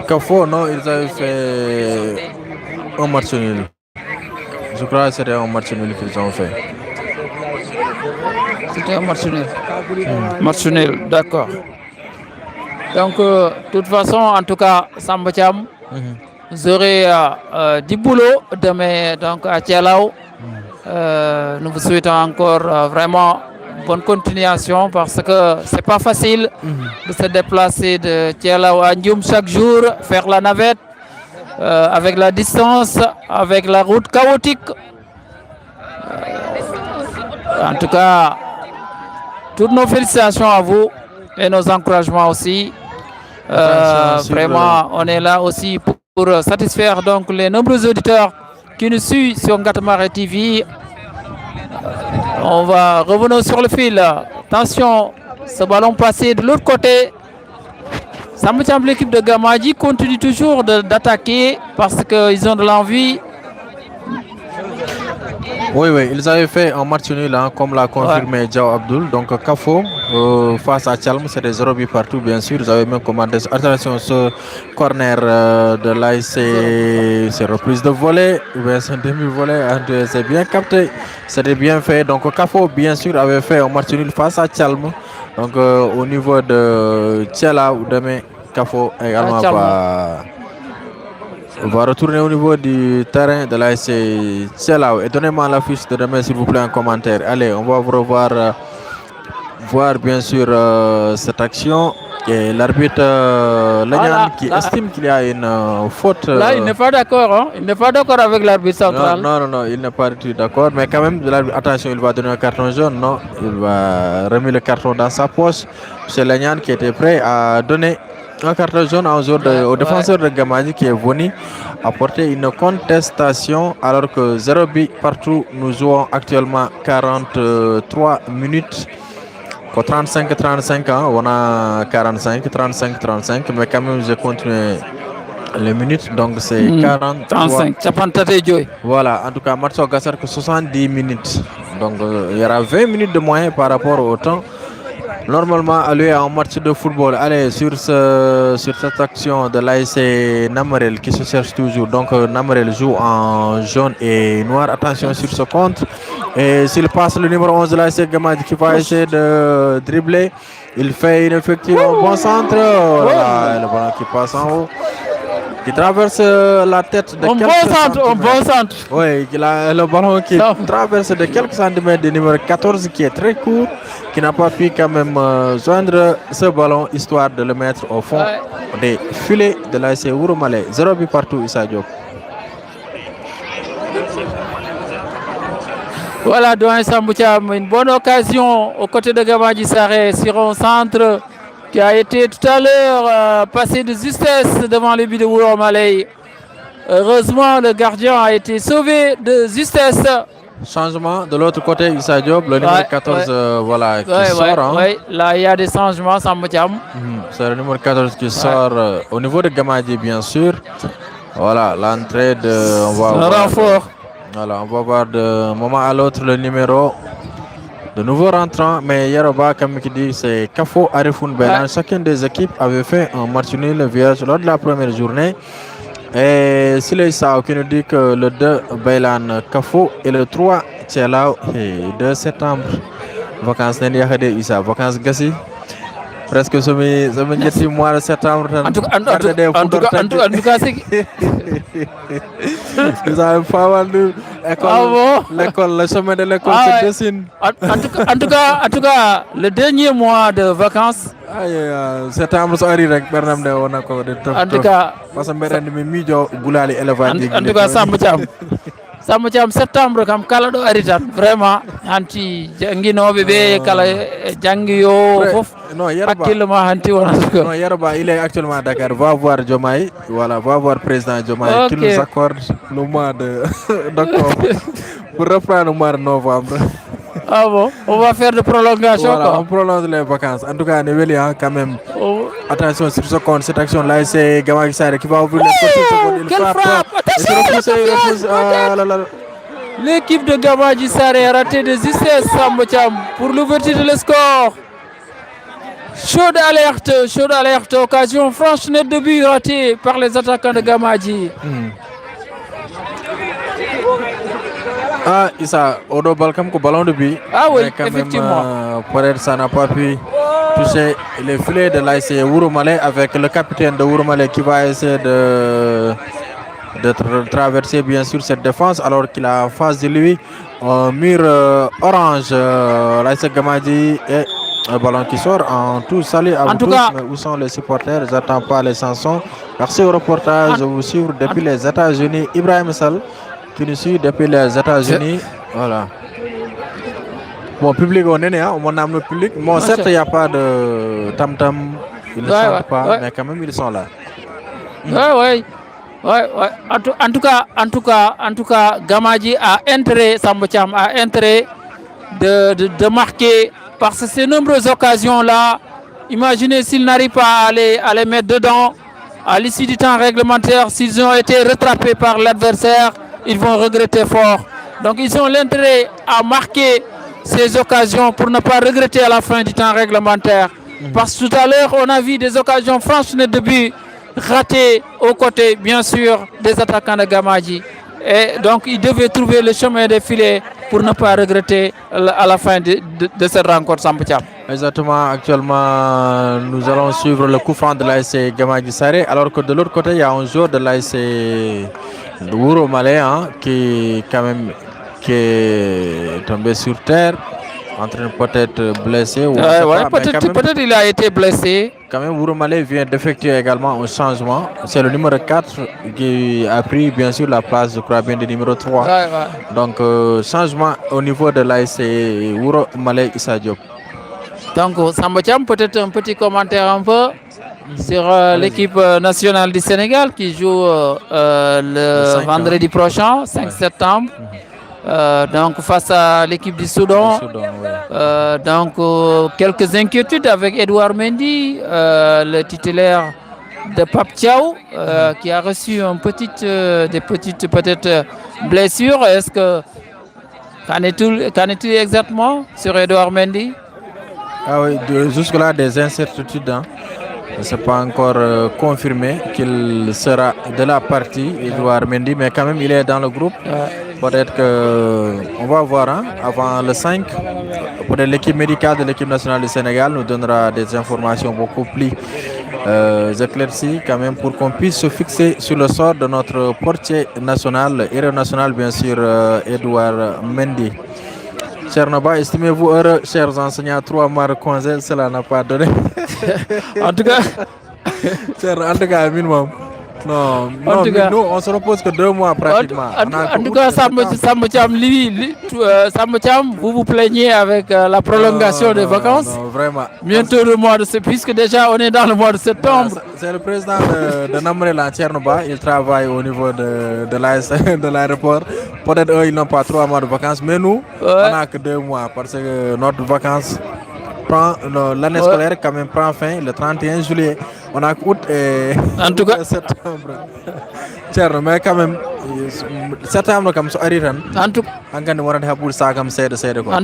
Kafo, non, ils avaient fait un match nul. Je crois que c'était un match nul qu'ils ont fait. C'était un match nul. Match nul, d'accord. Donc, de toute façon, en tout cas, Sambacham, vous aurez du boulot demain donc, à Tchelao. Nous vous souhaitons encore vraiment bonne continuation parce que c'est pas facile de se déplacer de Tchelao à Ndioum chaque jour, faire la navette avec la distance, avec la route chaotique. En tout cas, toutes nos félicitations à vous et nos encouragements aussi. Vraiment, on est là aussi pour satisfaire donc les nombreux auditeurs qui nous suivent sur Ngatamare TV. On va revenir sur le fil. Attention, ce ballon passé de l'autre côté. Ça me semble l'équipe de Gamadji continue toujours d'attaquer parce qu'ils ont de l'envie. Oui, ils avaient fait un match nul, comme l'a confirmé Diao Abdul. Donc, Kafo, face à Tchalm, c'est des 0 buts partout, bien sûr. Ils avaient même commandé. Attention, ce corner de l'AIC, c'est reprise de volée, c'est un demi-volée, c'est bien capté, c'était bien fait. Donc, Kafo, bien sûr, avait fait un match nul face à Tchalm. Donc, au niveau de Tchala, demain, Kafo également va retourner au niveau du terrain de l'ASC Tchelao. Et donnez-moi la fiche de demain, s'il vous plaît, en commentaire. Allez, on va vous revoir, voir bien sûr cette action. Et l'arbitre Lagnan qui estime qu'il y a une faute. Là, il n'est pas d'accord. Hein? Il n'est pas d'accord avec l'arbitre central. Non, il n'est pas du tout d'accord. Mais quand même, attention, il va donner un carton jaune. Non, il va remettre le carton dans sa poche. C'est Lagnan qui était prêt à donner un carton jaune au défenseur de Gamadji qui est venu apporter une contestation alors que 0 but partout. Nous jouons actuellement 43 minutes. 35-35 ans, on a 45, 35-35, mais quand même j'ai continué les minutes, donc c'est 35. Voilà, en tout cas, match au Gassar que 70 minutes. Donc il y aura 20 minutes de moyens par rapport au temps. Normalement, aller à un match de football, allez sur cette action de l'ASC Namarel qui se cherche toujours. Donc Namarel joue en jaune et noir. Attention sur ce compte. Et s'il passe le numéro 11 de l'ASC Gamadji qui va essayer de dribbler, il fait une effective bon centre. Voilà, le ballon qui passe en haut. Qui traverse la tête de quelques centimètres. Un bon centre. Oui, le ballon qui traverse de quelques centimètres du numéro 14 qui est très court, qui n'a pas pu quand même joindre ce ballon histoire de le mettre au fond des filets de l'ASC Wouroumale. 0 but partout, Issa Diop. Voilà, Douane Samboucham, une bonne occasion aux côtés de Gamadji Saré sur un centre qui a été tout à l'heure passé de justesse devant le but de Wouroumale. Heureusement, le gardien a été sauvé de justesse. Changement de l'autre côté, Issa Diop, le numéro 14 voilà, qui sort. Oui, là il y a des changements, Samboucham. C'est le numéro 14 qui sort au niveau de Gamadji, bien sûr. Voilà, l'entrée de... renfort. Voilà, on va voir de moment à l'autre le numéro de nouveau rentrant, mais Yaroba, comme il dit, c'est Kafo Arifoun Bailan. Chacune des équipes avait fait un match nul vierge lors de la première journée. Et Siley Sao qui nous dit que le 2 Bailan Kafo et le 3 Tchelao et 2 septembre. Vacances Nendiakade Issa, vacances Gassi. Presque ce mois de septembre. En tout cas, c'est... Vous avez pas mal de l'école, le chemin de l'école se dessine. En tout cas, le dernier mois de vacances. Septembre arrive avec Bernam de Onako. En tout cas, parce que en tout cas, Samboucham septembre kam kala do ari tan vraiment hanti janginoɓe ɓe kala jangi yo fof hakkille ma hanti wonata ko. Non, Yaroba, il est actuellement à Dakar. Va voir Diomaye, voilà, va voir président Diomaye qui nous accorde le mois d'octobre pour reprendre le mois de novembre. Ah bon, on va faire de prolongation. Voilà, on prolonge les vacances. En tout cas, Neveli, quand même. Attention sur ce compte, cette action-là, c'est Gamadji Saré qui va ouvrir les quelle frappe! Attention! L'équipe de Gamadji Saré a raté de justesse Samboucham pour l'ouverture de le score. Chaude alerte, occasion franche nette de but ratée par les attaquants de Gamadji. Ah, Issa, Odo Balkam, ballon de but. Ah oui, effectivement. Peut-être ça n'a pas pu toucher les filets de l'ASC Wouroumale avec le capitaine de Wouroumale qui va essayer de traverser bien sûr cette défense alors qu'il a en face de lui un mur orange. L'ASC Gamadji et un ballon qui sort en tout. Salut à vous tous, mais où sont les supporters? J'attends pas les chansons. Merci au reportage de vous suivre depuis les États-Unis. Ibrahim Sall qui nous suit depuis les États-Unis. Voilà. Bon, public, on est né, hein, on a le public. Bon, certes, il n'y a pas de tam-tam, ils ne chantent pas, mais quand même, ils sont là. Oui. En tout cas, Gamadji a intérêt, Samboucham a intérêt de marquer par ces nombreuses occasions-là. Imaginez s'ils n'arrivent pas à les mettre dedans à l'issue du temps réglementaire, s'ils ont été rattrapés par l'adversaire, ils vont regretter fort. Donc ils ont l'intérêt à marquer ces occasions pour ne pas regretter à la fin du temps réglementaire. Parce que tout à l'heure, on a vu des occasions franches de but ratées aux côtés, bien sûr, des attaquants de Gamadji. Et donc, ils devaient trouver le chemin des filets pour ne pas regretter à la fin de cette rencontre, Samboucham. Exactement, actuellement, nous allons suivre le coup franc de l'ASC Gamadji Saré, alors que de l'autre côté, il y a un joueur de l'ASC Wouro Malais qui, quand même, qui est tombé sur terre, en train de peut-être blessé. Ou Ouais, peut-être il a été blessé. Quand même, Wouro Malais vient d'effectuer également un changement. C'est le numéro 4 qui a pris, bien sûr, la place, je crois bien, du numéro 3. Ouais. Donc, changement au niveau de l'ASC Wouro Malais Issa Diop. Donc, Samba Thiam, peut-être un petit commentaire un peu sur l'équipe nationale du Sénégal qui joue le vendredi prochain, 5 septembre. Donc, face à l'équipe du Soudan. Donc, quelques inquiétudes avec Edouard Mendy, le titulaire de Pape Thiaw, qui a reçu des petites peut-être blessures. Est-ce que qu'en est-il exactement sur Edouard Mendy? Ah oui, jusque-là, des incertitudes. Ce n'est pas encore confirmé qu'il sera de la partie, Edouard Mendy, mais quand même, il est dans le groupe. Peut-être qu'on va voir avant le 5. Peut-être l'équipe médicale de l'équipe nationale du Sénégal nous donnera des informations beaucoup plus éclaircies, quand même, pour qu'on puisse se fixer sur le sort de notre portier national, héros national, bien sûr, Edouard Mendy. Cher Naba, estimez-vous heureux, chers enseignants, 3 mois conseil, cela n'a pas donné. En tout cas, minimum. Non, nous, on se repose que 2 mois pratiquement. En tout cas, Samba Thiam, vous vous plaignez avec la prolongation des vacances. Non, vraiment. Bientôt le mois de septembre, puisque déjà on est dans le mois de septembre. C'est le président de Namrela Tchernoba, il travaille au niveau de l'aéroport. Peut-être eux, ils n'ont pas 3 mois de vacances, mais nous, on n'a que 2 mois parce que notre vacances l'année scolaire quand même prend fin le 31 juillet. On a août et en tout cas septembre. Mais quand même septembre comme ça arrive. En tout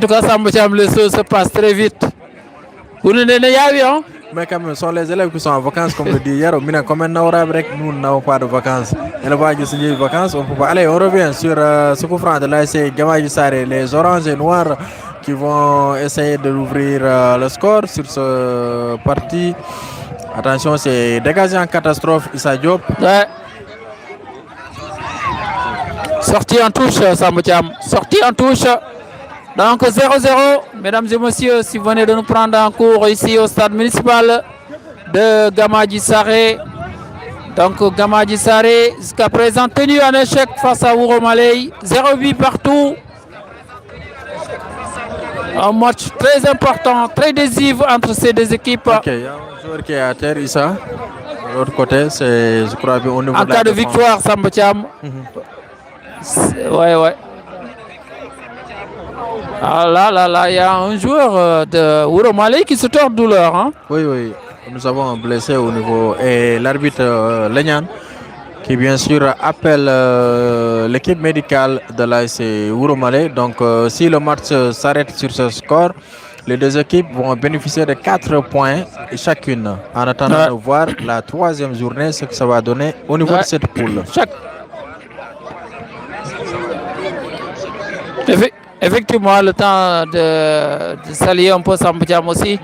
cas, Samba Thiam, les choses se passent très vite. Vous ne mais quand même, ce sont les élèves qui sont en vacances, comme le dit hier. Nous n'avons pas de vacances. Les vacances, on peut pas. Allez, on revient sur ce coup franc de l'ASC Gamadji Saré, les oranges et noirs qui vont essayer de l'ouvrir le score sur ce parti. Attention, c'est dégagé en catastrophe, Issa Diop. Ouais. Sortie en touche, Samba Thiam. Sortie en touche. Donc 0-0, mesdames et messieurs, si vous venez de nous prendre en cours ici au stade municipal de Gamadji Saré. Donc Gamadji Saré, jusqu'à présent tenu en échec face à Wouro Malais. 0-8 partout. Un match très important, très décisif entre ces deux équipes. Ok, il y a un joueur qui est à terre, Issa. De l'autre côté, c'est, je crois, au niveau en cas de victoire, Samba Thiam. Ouais. Ah là, il y a un joueur de Wouro Malais qui se tord de douleur. Oui. Nous avons un blessé au niveau. Et l'arbitre Lenyan, qui bien sûr appelle l'équipe médicale de l'ASC Wouro Malais. Donc, si le match s'arrête sur ce score, les deux équipes vont bénéficier de 4 points chacune. En attendant de voir la 3e journée, ce que ça va donner au niveau de cette poule. Effectivement, le temps de saluer un peu Samba Thiam aussi.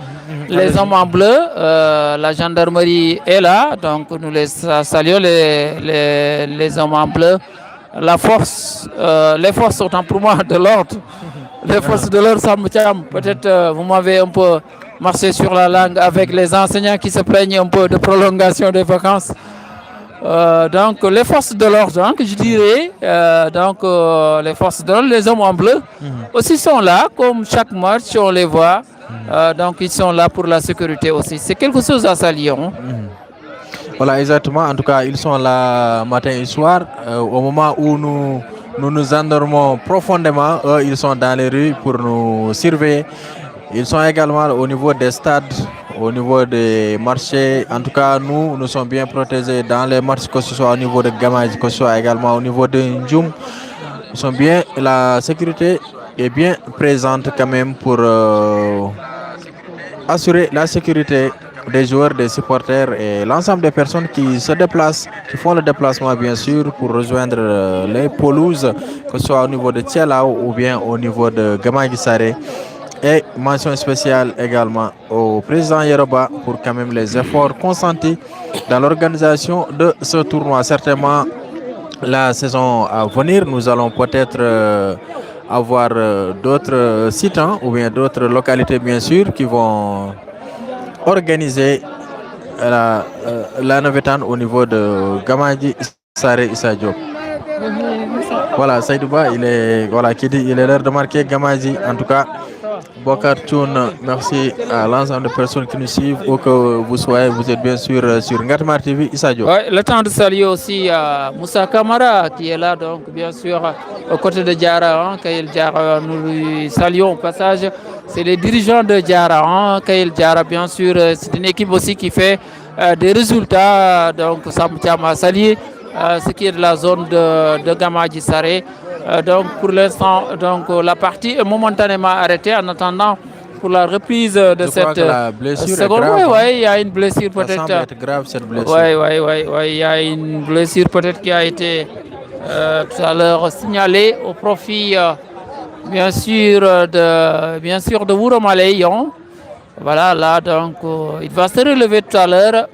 Les hommes en bleu, la gendarmerie est là, donc nous les saluons, les hommes en bleu. La force, les forces autant pour moi de l'ordre. Les forces de l'ordre, Samba Thiam. Peut-être vous m'avez un peu marché sur la langue avec les enseignants qui se plaignent un peu de prolongation des vacances. Donc les forces de l'ordre, je dirais, les forces de l'ordre, les hommes en bleu aussi sont là, comme chaque match on les voit, donc ils sont là pour la sécurité aussi. C'est quelque chose à saluer. Voilà, exactement. En tout cas, ils sont là matin et soir. Au moment où nous endormons profondément, eux, ils sont dans les rues pour nous surveiller. Ils sont également au niveau des stades, au niveau des marchés. En tout cas, nous sommes bien protégés dans les marches, que ce soit au niveau de Gamadji, que ce soit également au niveau de Ndjoum. Nous sommes bien, la sécurité est bien présente quand même pour assurer la sécurité des joueurs, des supporters et l'ensemble des personnes qui se déplacent, qui font le déplacement bien sûr pour rejoindre les pelouses, que ce soit au niveau de Thielao ou bien au niveau de Gamadji Saré. Et mention spéciale également au président Yeroba pour quand même les efforts consentis dans l'organisation de ce tournoi. Certainement, la saison à venir, nous allons peut-être avoir d'autres sites ou bien d'autres localités, bien sûr, qui vont organiser la Navetan au niveau de Gamadji Saré Issa Diop. Voilà, Saïdouba, il est l'heure de marquer Gamadji. En tout cas, Bokar Tchoun, merci à l'ensemble des personnes qui nous suivent. Où que vous soyez, vous êtes bien sûr sur Ngatmar TV, Issa Diop. Ouais, le temps de saluer aussi Moussa Kamara qui est là, donc bien sûr aux côtés de Diarra. Kaïl Diarra, nous lui saluons au passage. C'est les dirigeants de Diarra. Kaïl Diarra, bien sûr, c'est une équipe aussi qui fait des résultats. Donc, ça m'a salué ce qui est de la zone de Gamadji Saré. Donc, pour l'instant, la partie est momentanément arrêtée en attendant pour la reprise de cette la blessure seconde. est grave, Oui, il y a une blessure peut-être. Ça semble être grave cette blessure. Oui, il y a une blessure peut-être qui a été tout à l'heure signalée au profit, bien sûr, de Wouromaléon. Voilà, là, donc, il va se relever tout à l'heure.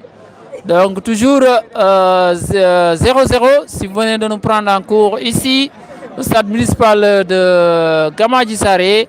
Donc, toujours 0-0, si vous venez de nous prendre en cours ici, au stade municipal de Gamadji Saré.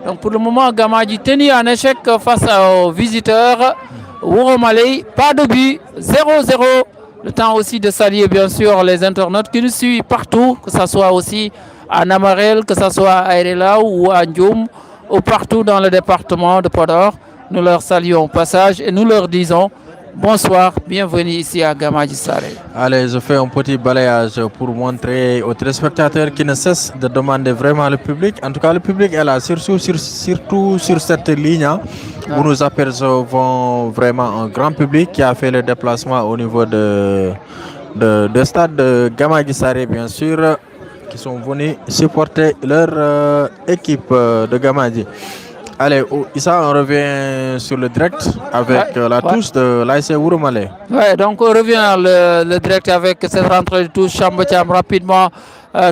Donc, pour le moment, Gamadji tenu en échec face aux visiteurs. Wouromalei, pas de but, 0-0. Le temps aussi de saluer, bien sûr, les internautes qui nous suivent partout, que ce soit aussi à Namarel, que ce soit à Erela ou à Ndioum, ou partout dans le département de Podor. Nous leur saluons au passage et nous leur disons bonsoir, bienvenue ici à Gamadji Saré. Allez, je fais un petit balayage pour montrer aux téléspectateurs qui ne cessent de demander vraiment le public. En tout cas, le public est là, surtout sur cette ligne où nous apercevons vraiment un grand public qui a fait le déplacement au niveau de stade de Gamadji Saré, bien sûr, qui sont venus supporter leur équipe de Gamadji. Allez, Issa, on revient sur le direct avec la touche de l'ASC Wouromalé. Ouais, donc on revient le direct avec cette rentrée de touche Chambatiam rapidement.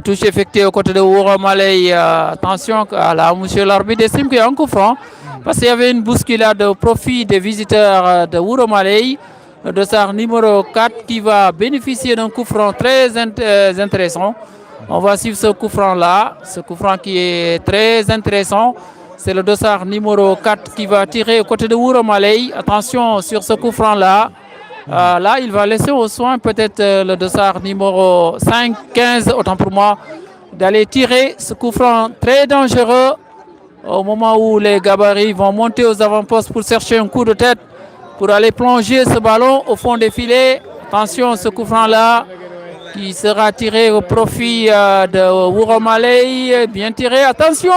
Touche effectuée aux côtés de Wouromalé. Attention à la monsieur l'arbitre estime qu'il y a un coup franc parce qu'il y avait une bousculade au profit des visiteurs de Wouromalé. Le dossard numéro 4 qui va bénéficier d'un coup franc très intéressant. On va suivre ce coup franc là, ce coup franc qui est très intéressant. C'est le dossard numéro 4 qui va tirer aux côtés de Wouromalé. Attention sur ce coup franc là. Là, il va laisser au soin peut-être le dossard numéro 5, 15, autant pour moi, d'aller tirer ce coup franc très dangereux au moment où les gabarits vont monter aux avant-postes pour chercher un coup de tête, pour aller plonger ce ballon au fond des filets. Attention, ce coup franc là qui sera tiré au profit de Wouromalé. Bien tiré, attention,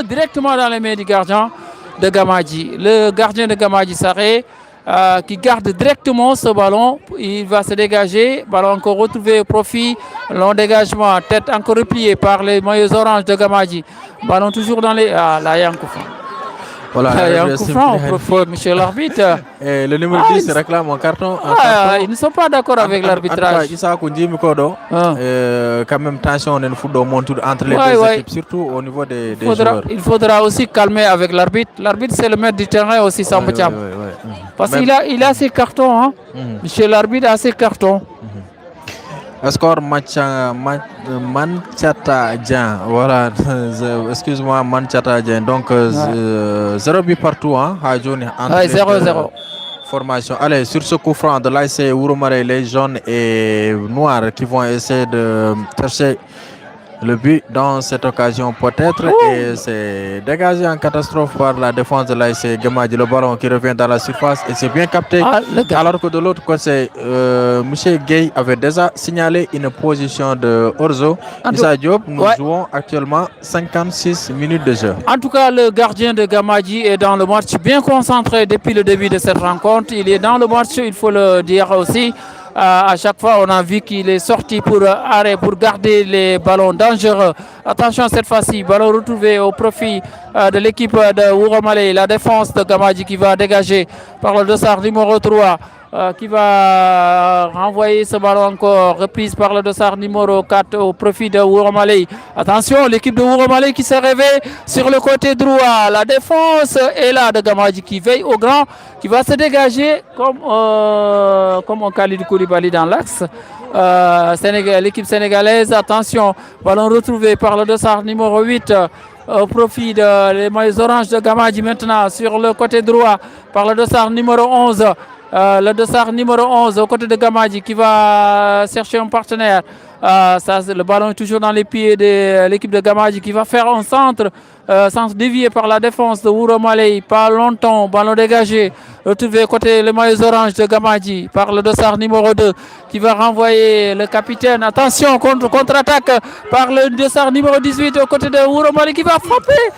directement dans les mains du gardien de Gamadji. Le gardien de Gamadji Saré qui garde directement ce ballon. Il va se dégager, ballon encore retrouvé au profit. Long dégagement, tête encore repliée par les maillots orange de Gamadji. Ballon toujours dans les... Ah, là, il y a un coup franc. Voilà, il y a un coup franc au profit, monsieur l'arbitre. Et le numéro 10 réclame un carton. Ils ne sont pas d'accord avec l'arbitrage. Quand même, tension, on est entre les deux équipes, surtout au niveau des joueurs. Il faudra aussi calmer avec l'arbitre. L'arbitre, c'est le maître du terrain aussi, Sambatiam. Parce qu'il a ses cartons. Hein. Monsieur l'arbitre a ses cartons. Score Manchata Dien, voilà, excuse-moi, Manchata Dien. Donc 0 but partout, hein, à Johnny. 0-0. Formation. Allez, sur ce coup franc de l'ASC Wouromalé, les jaunes et noirs qui vont essayer de chercher le but dans cette occasion peut-être. Et c'est dégagé en catastrophe par la défense de l'ASC Gamadji. Le ballon qui revient dans la surface et c'est bien capté. Alors que de l'autre côté, M. Gay avait déjà signalé une position de Orzo. Issa Diop, nous jouons actuellement 56 minutes de jeu. En tout cas, le gardien de Gamadji est dans le match bien concentré depuis le début de cette rencontre. Il est dans le match, il faut le dire aussi. À chaque fois, on a vu qu'il est sorti pour garder les ballons dangereux. Attention cette fois-ci, ballon retrouvé au profit de l'équipe de Wouromalé. La défense de Gamadji qui va dégager par le dossard numéro 3. qui va renvoyer ce ballon encore, reprise par le dossard numéro 4 au profit de Wouromalei. Attention, l'équipe de Wouromalei qui se réveille sur le côté droit. La défense est là de Gamadji qui veille au grand, qui va se dégager comme un Khalid Koulibaly dans l'axe. L'équipe sénégalaise, attention, ballon retrouvé par le dossard numéro 8 au profit des maillots oranges de Gamadji maintenant sur le côté droit par le dossard numéro 11. Le dossard numéro 11 au côté de Gamadji qui va chercher un partenaire. Le ballon est toujours dans les pieds de l'équipe de Gamadji qui va faire un centre dévié par la défense de Wouromalei. Pas longtemps, ballon dégagé. Retrouvé côté les maillots oranges de Gamadji par le dossard numéro 2 qui va renvoyer le capitaine. Attention, contre-attaque par le dossard numéro 18 au côté de Wouromalei qui va frapper.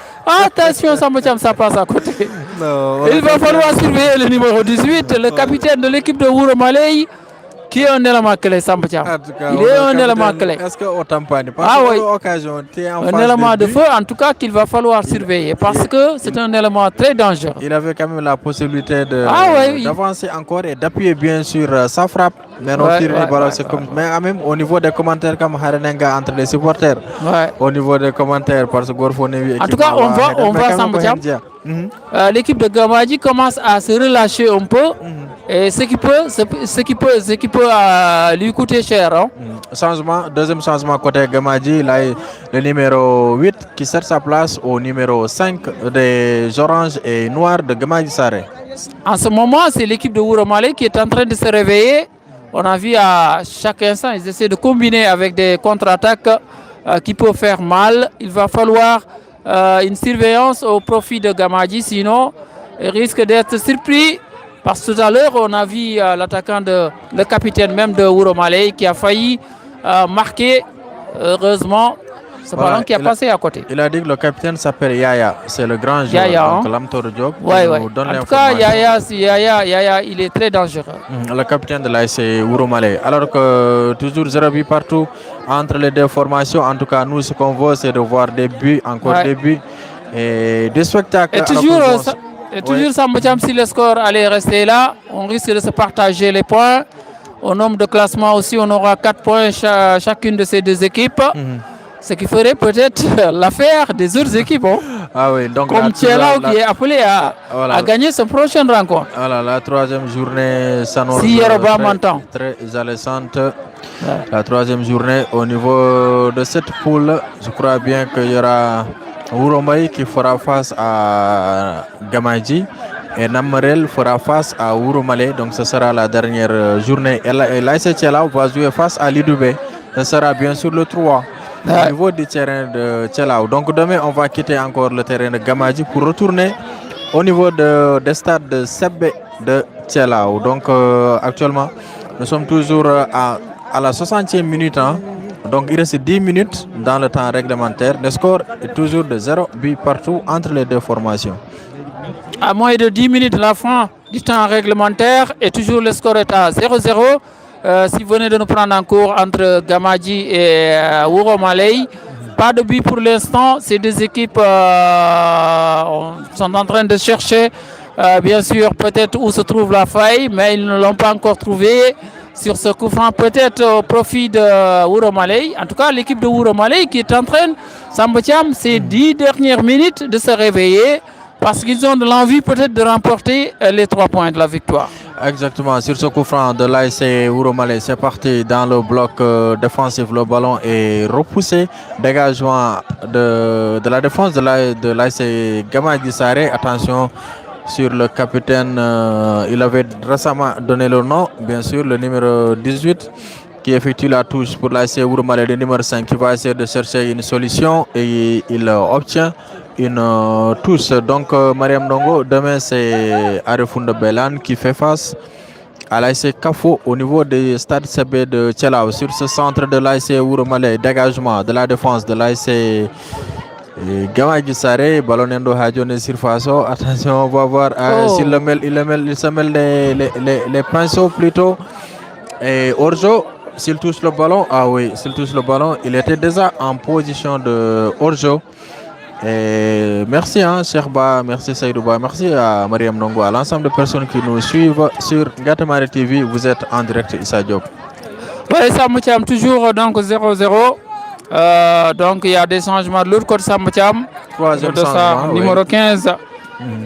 Attention, ça passe à côté. Il va falloir surveiller le numéro 18, le capitaine de l'équipe de Wouromalei, qui est un élément clé, Sambatiam. Il est un élément clé. Est-ce qu'on t'empoigne? Un élément de feu, en tout cas, qu'il va falloir surveiller, parce que c'est un élément très dangereux. Il avait quand même la possibilité d'avancer encore et d'appuyer bien sur sa frappe. Mais non, mais même au niveau des commentaires comme Harenenga entre les supporters, au niveau des commentaires, parce que Gorfonevi. En tout cas, on va Sambatiam. L'équipe de Gamadji commence à se relâcher un peu. Et ce qui peut lui coûter cher. Hein? Deuxième changement côté Gamadji, là, le numéro 8 qui cède sa place au numéro 5 des oranges et noirs de Gamadji Saré. En ce moment, c'est l'équipe de Wouromalei qui est en train de se réveiller. On a vu à chaque instant, ils essaient de combiner avec des contre-attaques qui peuvent faire mal. Il va falloir une surveillance au profit de Gamadji, sinon il risque d'être surpris. Parce que tout à l'heure, on a vu l'attaquant, le capitaine même de Wouromalei qui a failli marquer, heureusement, ce ballon qui a passé à côté. Il a dit que le capitaine s'appelle Yaya, c'est le grand joueur, donc Lamtor Diop. En tout cas, Yaya, il est très dangereux. Le capitaine de l'AS Wouromalei. Alors que toujours 0 but partout entre les deux formations. En tout cas, nous, ce qu'on veut, c'est de voir des buts, encore des buts et des spectacles. Et toujours, Sambatiam, si le score allait rester là, on risque de se partager les points. Au nombre de classement aussi, on aura 4 points chacune de ces deux équipes. Ce qui ferait peut-être l'affaire des autres équipes. Hein. Donc comme Tchelao qui est appelé à gagner sa prochaine rencontre. Voilà, la troisième journée s'annonce très alléchante. La troisième journée au niveau de cette poule, je crois bien qu'il y aura Wouromalei qui fera face à Gamadji et Namarel fera face à Wouromalei. Donc ce sera la dernière journée. Et l'AS Tchelao va jouer face à Lidoubé. Ce sera bien sûr le 3 au niveau du terrain de Tchelao. Donc demain, on va quitter encore le terrain de Gamadji pour retourner au niveau des stades de Sebbe de Tchelao. Donc actuellement, nous sommes toujours à la 60e minute. Donc il reste 10 minutes dans le temps réglementaire. Le score est toujours de 0 but partout entre les deux formations. À moins de 10 minutes de la fin du temps réglementaire et toujours le score est à 0-0. Si vous venez de nous prendre en cours entre Gamadji et Wouromalei, pas de but pour l'instant. Ces deux équipes sont en train de chercher bien sûr peut-être où se trouve la faille, mais ils ne l'ont pas encore trouvé. Sur ce coup franc, peut-être au profit de Wouromalei. En tout cas, l'équipe de Wouromalei qui est en train, Sambatiam, ces 10 dernières minutes de se réveiller parce qu'ils ont de l'envie peut-être de remporter les 3 points de la victoire. Exactement, sur ce coup franc de l'AS Wouromalei, c'est parti dans le bloc défensif. Le ballon est repoussé. Dégagement de la défense de l'AS Gamadji Saré. Attention sur le capitaine, il avait récemment donné le nom, bien sûr, le numéro 18 qui effectue la touche pour l'AS Wouromalei, le numéro 5 qui va essayer de chercher une solution et il obtient une touche. Donc Mariam Ndongo, demain c'est Arefunda Belan qui fait face à l'AS Kafo au niveau du stade CB de Tchelao. Sur ce centre de l'AS Wouromalei, dégagement de la défense de l'AS Gamadji Saré, ballonendo Hadjone Sirfaso. Attention, on va voir il se mêle les pinceaux plutôt. Et Orjo, s'il touche le ballon, s'il touche le ballon, il était déjà en position de Orjo. Et merci Cheikh merci Saïdouba, merci à Mariam Nongo, à l'ensemble de personnes qui nous suivent sur Ngatamari TV. Vous êtes en direct, Issa Diop. Oui, Sambatiam, toujours donc 0-0. Donc il y a des changements de l'autre côté Sambatiam. Troisième changement, numéro 15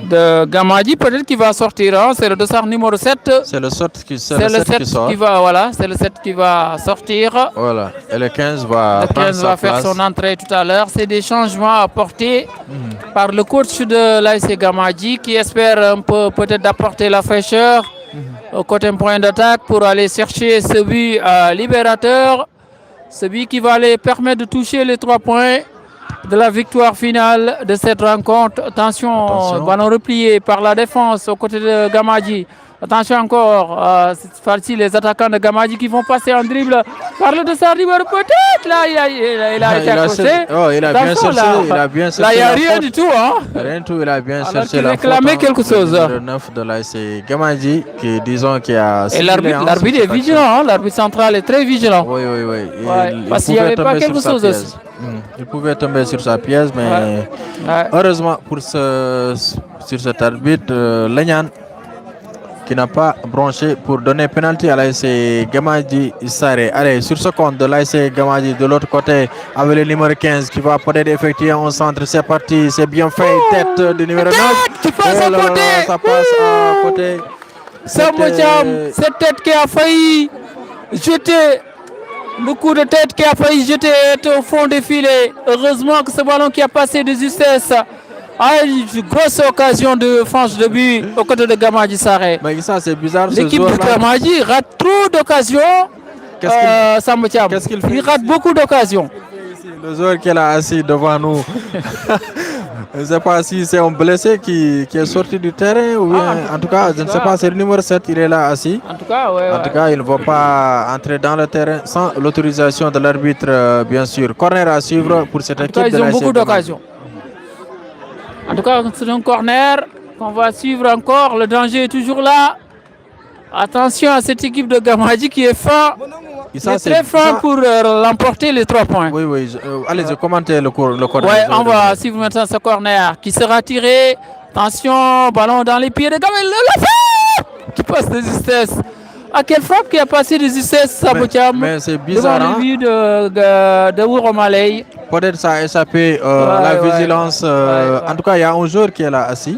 de Gamadji, peut-être qu'il va sortir. C'est le dossard numéro 7. C'est le 7 qui sort. C'est le 7 qui va sortir. Voilà. Et le 15 va faire son entrée tout à l'heure. C'est des changements apportés par le coach de l'ASC Gamadji qui espère un peu peut-être d'apporter la fraîcheur au côté point d'attaque pour aller chercher ce but libérateur. Ce but qui va les permettre de toucher les 3 points de la victoire finale de cette rencontre. Attention. Ballon replié par la défense aux côtés de Gamadji. Attention encore, cette fois-ci les attaquants de Gamadji qui vont passer en dribble par le dossard numéro peut-être. Là, il a été accroché. Il a bien cherché. Là, il n'y a rien du tout. Rien du tout, il a bien cherché. Il réclamait quelque chose. Le 9 de l'ASC Gamadji, qui a... Et l'arbitre est vigilant. L'arbitre central est très vigilant. Oui. Parce qu'il n'y avait pas quelque chose aussi. Il pouvait tomber sur sa pièce, mais heureusement sur cet arbitre, Lenyan, qui n'a pas branché pour donner pénalty à l'ASC Gamadji Saré. Allez, sur ce compte de l'ASC Gamadji, de l'autre côté, avec le numéro 15 qui va peut-être effectuer un centre. C'est parti, c'est bien fait. Tête du numéro 9. Ça passe à côté. Cette tête qui a failli jeter. Le coup de tête qui a failli jeter au fond des filets. Heureusement que ce ballon qui a passé de justesse a une grosse occasion de franche de but au côté de Gamadji Saré. Mais ça, c'est bizarre. L'équipe de Gamadji rate trop d'occasions. Qu'est-ce qu'il fait? Il rate beaucoup d'occasions. Le joueur qui est là assis devant nous. Je ne sais pas si c'est un blessé qui est sorti du terrain ou bien, en tout cas, je ne sais pas, c'est le numéro 7, il est là assis. En tout cas, il ne va pas entrer dans le terrain sans l'autorisation de l'arbitre, bien sûr. Corner à suivre pour cette équipe. Ils ont beaucoup d'occasions. En tout cas, c'est un corner qu'on va suivre encore. Le danger est toujours là. Attention à cette équipe de Gamadji qui est fin. Il est très fin pour l'emporter les 3 points. Oui. Allez-y, commentez le corner. On va suivre maintenant ce corner qui sera tiré. Attention, ballon dans les pieds de Gamadji. La frappe qui passe de justesse. À quelle frappe qui a passé de justesse, Sabotiam? Mais c'est bizarre. Devant les vues de Wuromalei. Peut-être ça a échappé la vigilance. En tout cas, il y a un joueur qui est là assis.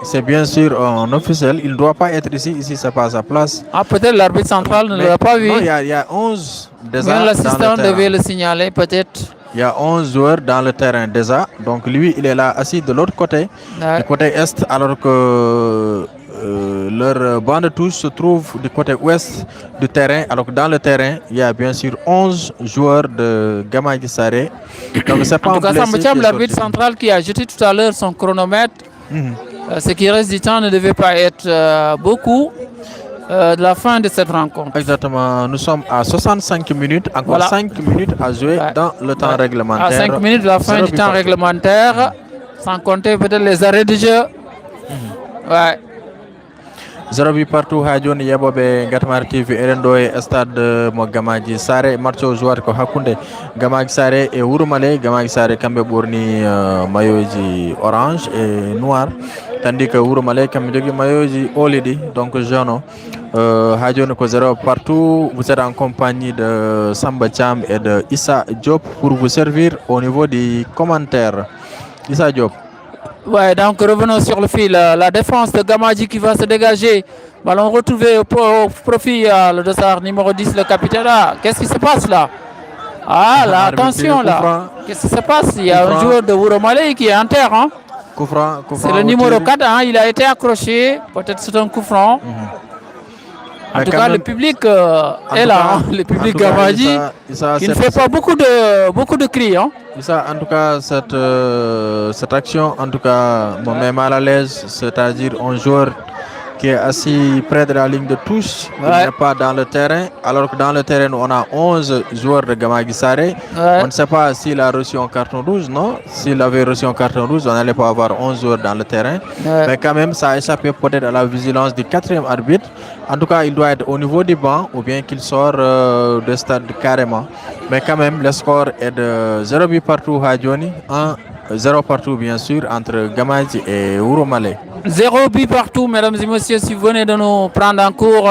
C'est bien sûr un officiel. Il ne doit pas être ici. Ici, c'est pas sa place. Peut-être l'arbitre central ne l'a pas vu. Non, il y a 11 déjà. L'assistant devait le signaler, peut-être. Il y a 11 joueurs dans le terrain déjà. Donc lui, il est là assis de l'autre côté, du côté est, alors que leur banc de touche se trouve du côté ouest du terrain. Alors que dans le terrain, il y a bien sûr 11 joueurs de Gamadji Saré. Donc c'est pas en tout cas, l'arbitre central qui a jeté tout à l'heure son chronomètre. Ce qui reste du temps ne devait pas être beaucoup de la fin de cette rencontre. Exactement. Nous sommes à 65 minutes. Encore 5 minutes à jouer dans le temps réglementaire. À 5 minutes de la fin du temps réglementaire, sans compter peut-être les arrêts de jeu. 0 but partout ha joni yaboɓe Ngatamari TV eɗen ɗo e stade mo Gamadji Saré. match o jouade ko hakkude Gamadji Saré e Wuromalei. Gamadji Saré kamɓe ɓorni mayoji orange et noir, tandis que Wuromalei kamɓe jogui mayoji oliɗi donc jaune o. ha joni ko 0 partout. Vous êtes en compagnie de Samba Thiam et de Issa Diop pour vous servir au niveau des commentaires. Issa Diop. Ouais, donc revenons sur le fil. La défense de Gamadji qui va se dégager. Ballon retrouvé au profit le dossard numéro 10, le capitaine. Qu'est-ce qui se passe là? Là, attention là. Qu'est-ce qui se passe? Il y a un joueur de Wuromalei qui est en terre. C'est le numéro 4, il a été accroché. Peut-être c'est un coup franc. En tout cas, le public est là. Le public Gamadji qui ne fait pas beaucoup de cris. Ça, en tout cas, cette action, en tout cas, me met mal à l'aise. C'est-à-dire un joueur qui est assis près de la ligne de touche, il n'est pas dans le terrain, alors que dans le terrain, on a 11 joueurs de Gamadji Saré. On ne sait pas s'il a reçu un carton rouge, non? S'il avait reçu un carton rouge, on n'allait pas avoir 11 joueurs dans le terrain. Mais quand même, ça a échappé peut-être à la vigilance du 4e arbitre. En tout cas, il doit être au niveau du banc ou bien qu'il sort de stade carrément. Mais quand même, le score est de 0 but partout à Johnny. 0 partout bien sûr entre Gamadji et Wuromale. 0 but partout, mesdames et messieurs. Si vous venez de nous prendre en cours,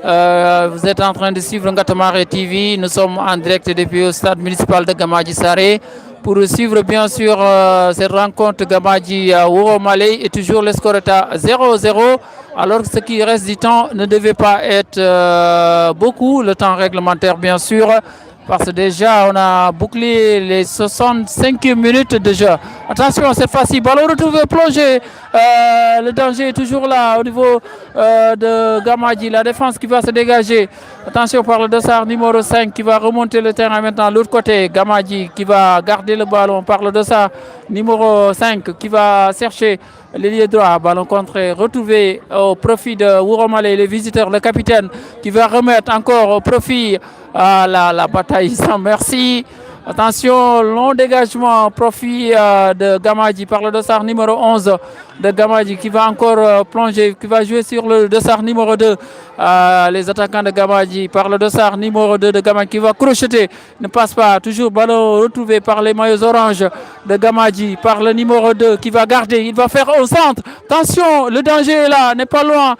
vous êtes en train de suivre Ngatamare TV. Nous sommes en direct depuis le stade municipal de Gamadji Saré pour suivre bien sûr cette rencontre Gamadji Wuromale et toujours le score est à 0-0. Alors que ce qui reste du temps ne devait pas être beaucoup, le temps réglementaire bien sûr. Parce que déjà, on a bouclé les 65 minutes de jeu. Attention, cette fois-ci, ballon retrouvé, plongé. Le danger est toujours là au niveau de Gamadji. La défense qui va se dégager. Attention par le dossard numéro 5 qui va remonter le terrain maintenant. L'autre côté, Gamadji qui va garder le ballon par le dossard numéro 5 qui va chercher l'ailier droit. Ballon contré, retrouvé au profit de Wuromale, les visiteurs, le capitaine qui va remettre encore au profit la bataille sans merci. Attention, long dégagement au profit de Gamadji par le dossard numéro 11 de Gamadji qui va encore plonger, qui va jouer sur le dossard numéro 2. Les attaquants de Gamadji par le dossard numéro 2 de Gamadji qui va crocheter, ne passe pas. Toujours ballon retrouvé par les maillots orange de Gamadji par le numéro 2 qui va garder. Il va faire au centre. Attention, le danger est là, n'est pas loin.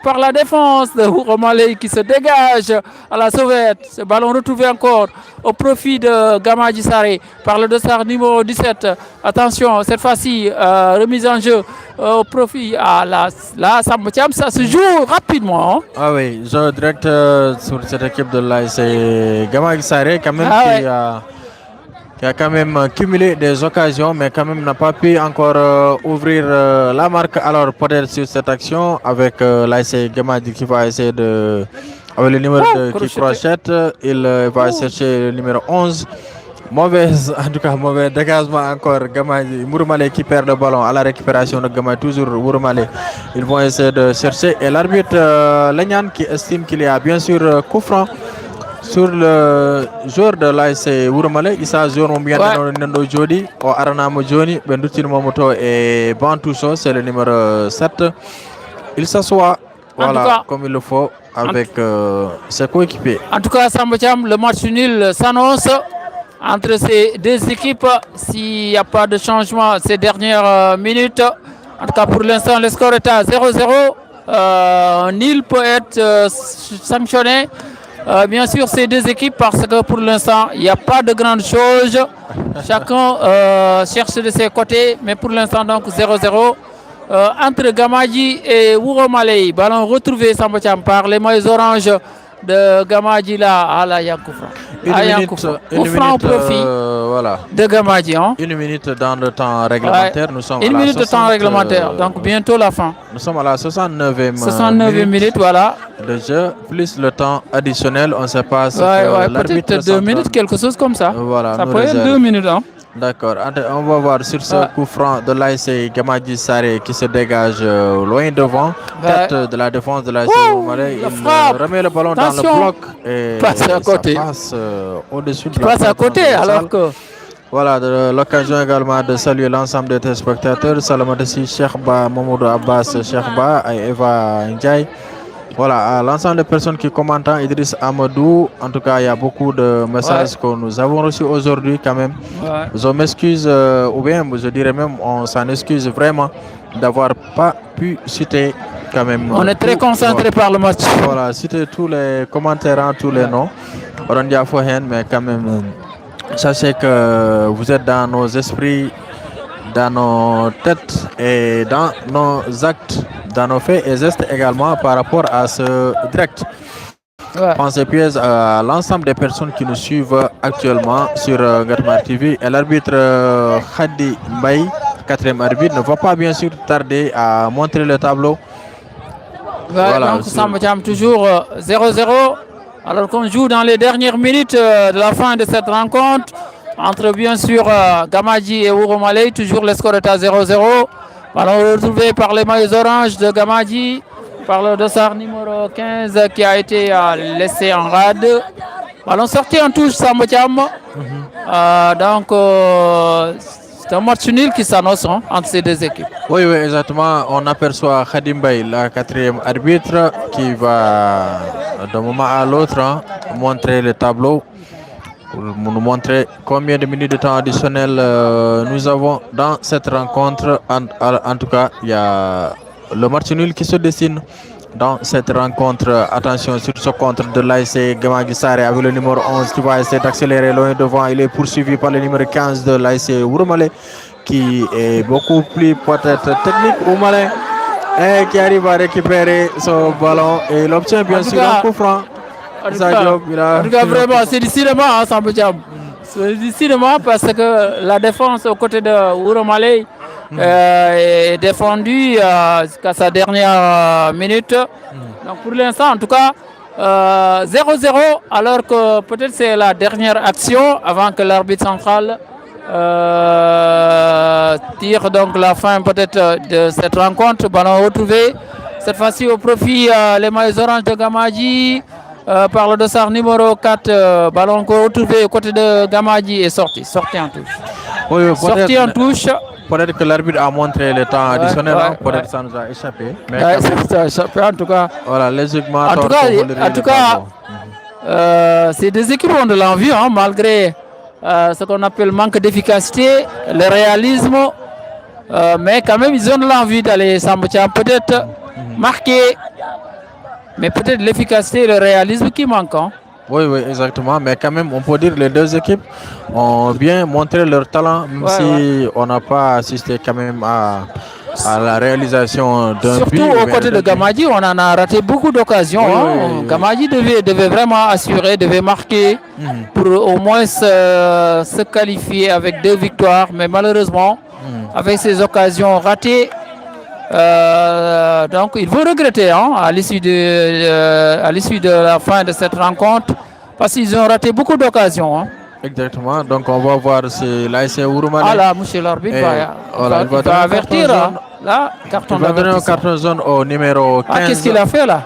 Par la défense de Wuromale qui se dégage à la sauvette. Ce ballon retrouvé encore au profit de Gamadji Saré par le dossard numéro 17. Attention, cette fois-ci, remise en jeu au profit. Là, ça se joue rapidement. Hein. Ah oui, je direct sur cette équipe de l'AS Gamadji Saré quand même qui a quand même cumulé des occasions, mais quand même n'a pas pu encore ouvrir la marque. Alors peut-être sur cette action avec l'AS Gamadji qui va essayer de... Avec le numéro 2 qui crochette, il va chercher le numéro 11. En tout cas, mauvais dégagement encore. Gamadji, Wuromale qui perd le ballon à la récupération de Gamadji, toujours Wuromale. Ils vont essayer de chercher. Et l'arbitre Lenyan qui estime qu'il y a bien sûr coup franc sur le joueur de l'AS Wuromale. Il s'agit de Nando Jodi, au Aranamo Joni, Bendutin Momoto et Bantoucho, c'est le numéro 7. Il s'assoit, voilà, comme il le faut, avec ses coéquipiers. En tout cas, Sambacham, le match nul s'annonce entre ces deux équipes s'il n'y a pas de changement ces dernières minutes. En tout cas, pour l'instant, le score est à 0-0. Nul peut être sanctionné. Bien sûr, ces deux équipes, parce que pour l'instant, il n'y a pas de grandes choses. Chacun cherche de ses côtés, mais pour l'instant, donc 0-0. Entre Gamadji et Wuromale, ballon retrouvé par les maillots oranges de Gamadji là à la Yankoufra. Une minute au profit voilà. de Gamadji. Hein? Une minute dans le temps réglementaire. Nous sommes une minute de temps réglementaire, donc bientôt la fin. Nous sommes à la 69e minute, voilà. De jeu, plus le temps additionnel, on ne sait pas ce que peut-être 2 minutes, quelque chose comme ça. Voilà, ça peut être 2 minutes. Hein? D'accord, on va voir sur ce coup franc de l'AS Gamadji Saré qui se dégage loin devant, tête de la défense de l'AS Wuromale. Il remet le ballon dans le bloc et passe à côté. Ça passe au-dessus de la passe à côté alors que... Voilà, l'occasion également de saluer l'ensemble des téléspectateurs. Salamadessi, Cheikh Ba, Mamoudou Abbas, Cheikh Ba et Eva Ndiaye. Voilà, à l'ensemble des personnes qui commentent, Idriss Amadou, en tout cas, il y a beaucoup de messages que nous avons reçus aujourd'hui quand même. Je m'excuse, ou bien je dirais même, on s'en excuse vraiment d'avoir pas pu citer quand même. On est très concentré par le match. Voilà, citer tous les commentaires, tous les noms. Orandia Fohen, mais quand même, sachez que vous êtes dans nos esprits, dans nos têtes et dans nos actes, dans nos faits et gestes également par rapport à ce direct. Pensez pièce à l'ensemble des personnes qui nous suivent actuellement sur Ngatamare TV et l'arbitre Khadi Mbaye, 4e arbitre, ne va pas bien sûr tarder à montrer le tableau. Voilà, donc ça me tient toujours 0-0. Alors qu'on joue dans les dernières minutes de la fin de cette rencontre entre bien sûr Gamadji et Wuromale, toujours le score est à 0-0. Ballon retrouvé par les maillots oranges de Gamadji, par le dossard numéro 15 qui a été laissé en rade. Ballon sorti en touche, Sambatiam. Donc c'est un match nul qui s'annonce entre ces deux équipes. Oui, exactement. On aperçoit Khadim Mbaye, la 4e arbitre, qui va d'un moment à l'autre montrer le tableau. pour nous montrer combien de minutes de temps additionnel nous avons dans cette rencontre. En tout cas, il y a le match nul qui se dessine dans cette rencontre. Attention sur ce contre de l'ASC Gamagi Saré avec le numéro 11 qui va essayer d'accélérer loin devant. Il est poursuivi par le numéro 15 de l'ASC Wouromalé qui est beaucoup plus peut-être technique ou malin et qui arrive à récupérer ce ballon et il obtient bien sûr un coup franc. En tout cas, vraiment, c'est du cinéma, hein, Samba Thiam. C'est du cinéma parce que la défense aux côtés de Wouromalé est défendue jusqu'à sa dernière minute. Donc pour l'instant, en tout cas, 0-0, alors que peut-être c'est la dernière action avant que l'arbitre central tire donc la fin peut-être de cette rencontre. Ballon retrouvé, cette fois-ci au profit les maillots orange de Gamadji. Par le dossard numéro 4, ballon retrouvé aux côtés de Gamadji et sorti en touche. Oui, sorti en touche. Peut-être que l'arbitre a montré le temps additionnel, peut-être que ça nous a échappé. Mais ça a échappé en tout cas. Voilà, logiquement. En tout cas, ces deux équipes ont de l'envie, hein, malgré ce qu'on appelle manque d'efficacité, le réalisme. Mais quand même, ils ont de l'envie d'aller peut-être marquer. Mais peut-être l'efficacité et le réalisme qui manquent. Hein. Oui, exactement. Mais quand même, on peut dire que les deux équipes ont bien montré leur talent, même si on n'a pas assisté quand même à la réalisation d'un but. Surtout aux côtés de Gamadji, on en a raté beaucoup d'occasions. Gamadji devait vraiment assurer, devait marquer pour au moins se qualifier avec 2 victoires. Mais malheureusement, avec ces occasions ratées, donc il faut regretter à l'issue de la fin de cette rencontre parce qu'ils ont raté beaucoup d'occasions. Exactement, donc on va voir si l'ASC Wouromalé. Ah là, monsieur l'arbitre va avertir. Là, carton d'avertissement. Il va donner un carton jaune au numéro 15. Ah, qu'est-ce qu'il a fait là?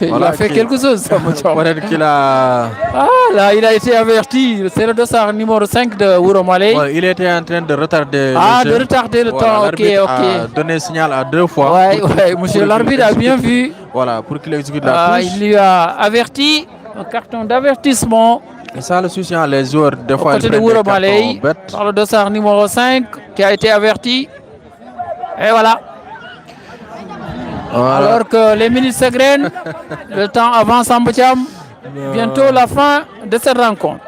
Il a fait quelque chose. Peut-être qu'il a... Ah là, il a été averti. C'est le dossard numéro 5 de Wouromalé. Il était en train de retarder le de retarder le temps. Ok. A donné signal à 2 fois. Oui, monsieur l'arbitre a bien vu. Voilà, pour qu'il exécute la touche. Il lui a averti, un carton d'avertissement. Et ça, le souci, les joueurs, des fois, côté de Wouromalé, par le dossard numéro 5 qui a été averti. Et voilà. Alors que les minutes s'égrènent, le temps avance en Boucham. Bientôt la fin de cette rencontre.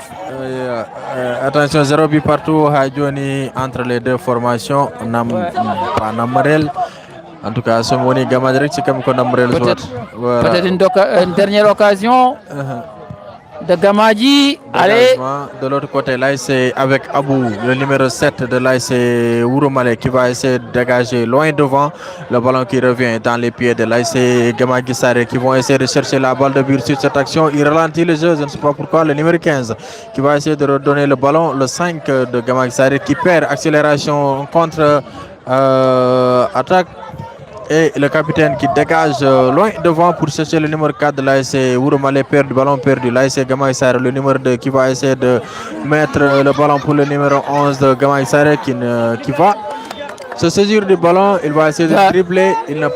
Attention, 0 but partout à Johnny entre les deux formations. Pas Namarel. En tout cas, Somoni Gamadji, c'est comme Namarel. Peut-être une dernière occasion de Gamadji. Allez. De l'autre côté, là, c'est avec Abou, le numéro 7 de l'ASC Wouromalé qui va essayer de dégager loin devant. Le ballon qui revient dans les pieds de l'ASC Gamagi Saré qui vont essayer de chercher la balle de but sur cette action. Il ralentit le jeu, je ne sais pas pourquoi. Le numéro 15 qui va essayer de redonner le ballon. Le 5 de Gamagi Saré qui perd accélération contre attaque. Et le capitaine qui dégage loin devant pour chercher le numéro 4 de l'ASC Wouromalé, perd du ballon perdu. L'ASC Gamagi Saré, le numéro 2 qui va essayer de mettre le ballon pour le numéro 11 de Gamagi Saré qui va se saisir du ballon. Il va essayer de dribbler. Il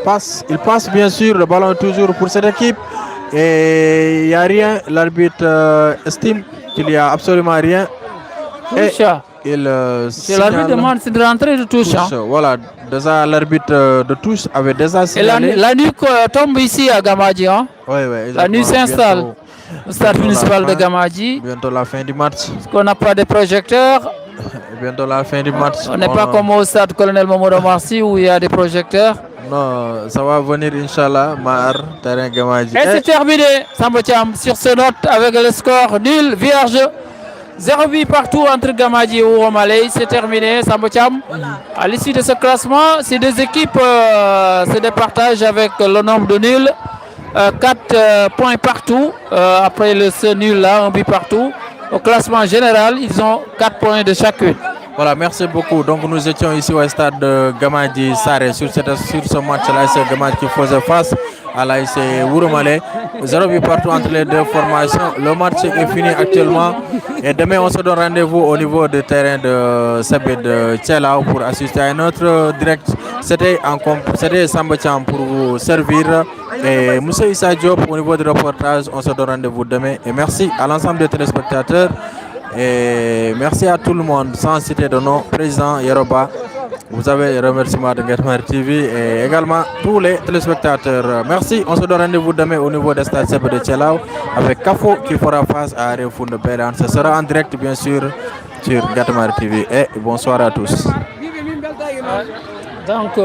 passe bien sûr le ballon toujours pour cette équipe. Et il n'y a rien. L'arbitre estime qu'il n'y a absolument rien. L'arbitre demande de rentrer de touche. Voilà, déjà l'arbitre de touche avait déjà signalé. Et la nuit tombe ici à Gamadji. Hein? Oui, la nuit s'installe au stade municipal de Gamadji. Bientôt la fin du match. Parce qu'on n'a pas de projecteurs. Bientôt la fin du match. On n'est pas comme au stade Colonel Mamadou Marcy où il y a des projecteurs. Non, ça va venir, Inch'Allah, Mar, terrain Gamadji. Et c'est terminé, Samba Thiam, sur ce note avec le score nul, vierge. 0 but partout entre Gamadji et Wouromalé. C'est terminé, Samba Thiam. À l'issue de ce classement, ces deux équipes se départagent avec le nombre de nuls. 4 points partout. Après ce nul-là, 1 but partout. Au classement général, ils ont 4 points de chacune. Voilà, merci beaucoup. Donc nous étions ici au stade de Gamagi Saré sur ce match-là. C'est Gamadji qui faisait face à l'ASC Wouromalé. 0 but partout entre les deux formations. Le match est fini actuellement. Et demain, on se donne rendez-vous au niveau du terrain de Sabé de Tchelao pour assister à un autre direct. C'était Samba Thiam pour vous servir. Et Moussa Issa Diop au niveau du reportage. On se donne rendez-vous demain. Et merci à l'ensemble des téléspectateurs. Et merci à tout le monde, sans citer de nom, président Yeroba. Vous avez les remerciements de Guet-Marie TV et également tous les téléspectateurs. Merci. On se donne rendez-vous demain au niveau des stades de Tchelao avec Kafo qui fera face à Refoun de Péran. Ce sera en direct, bien sûr, sur Guet-Marie TV. Et bonsoir à tous. Donc,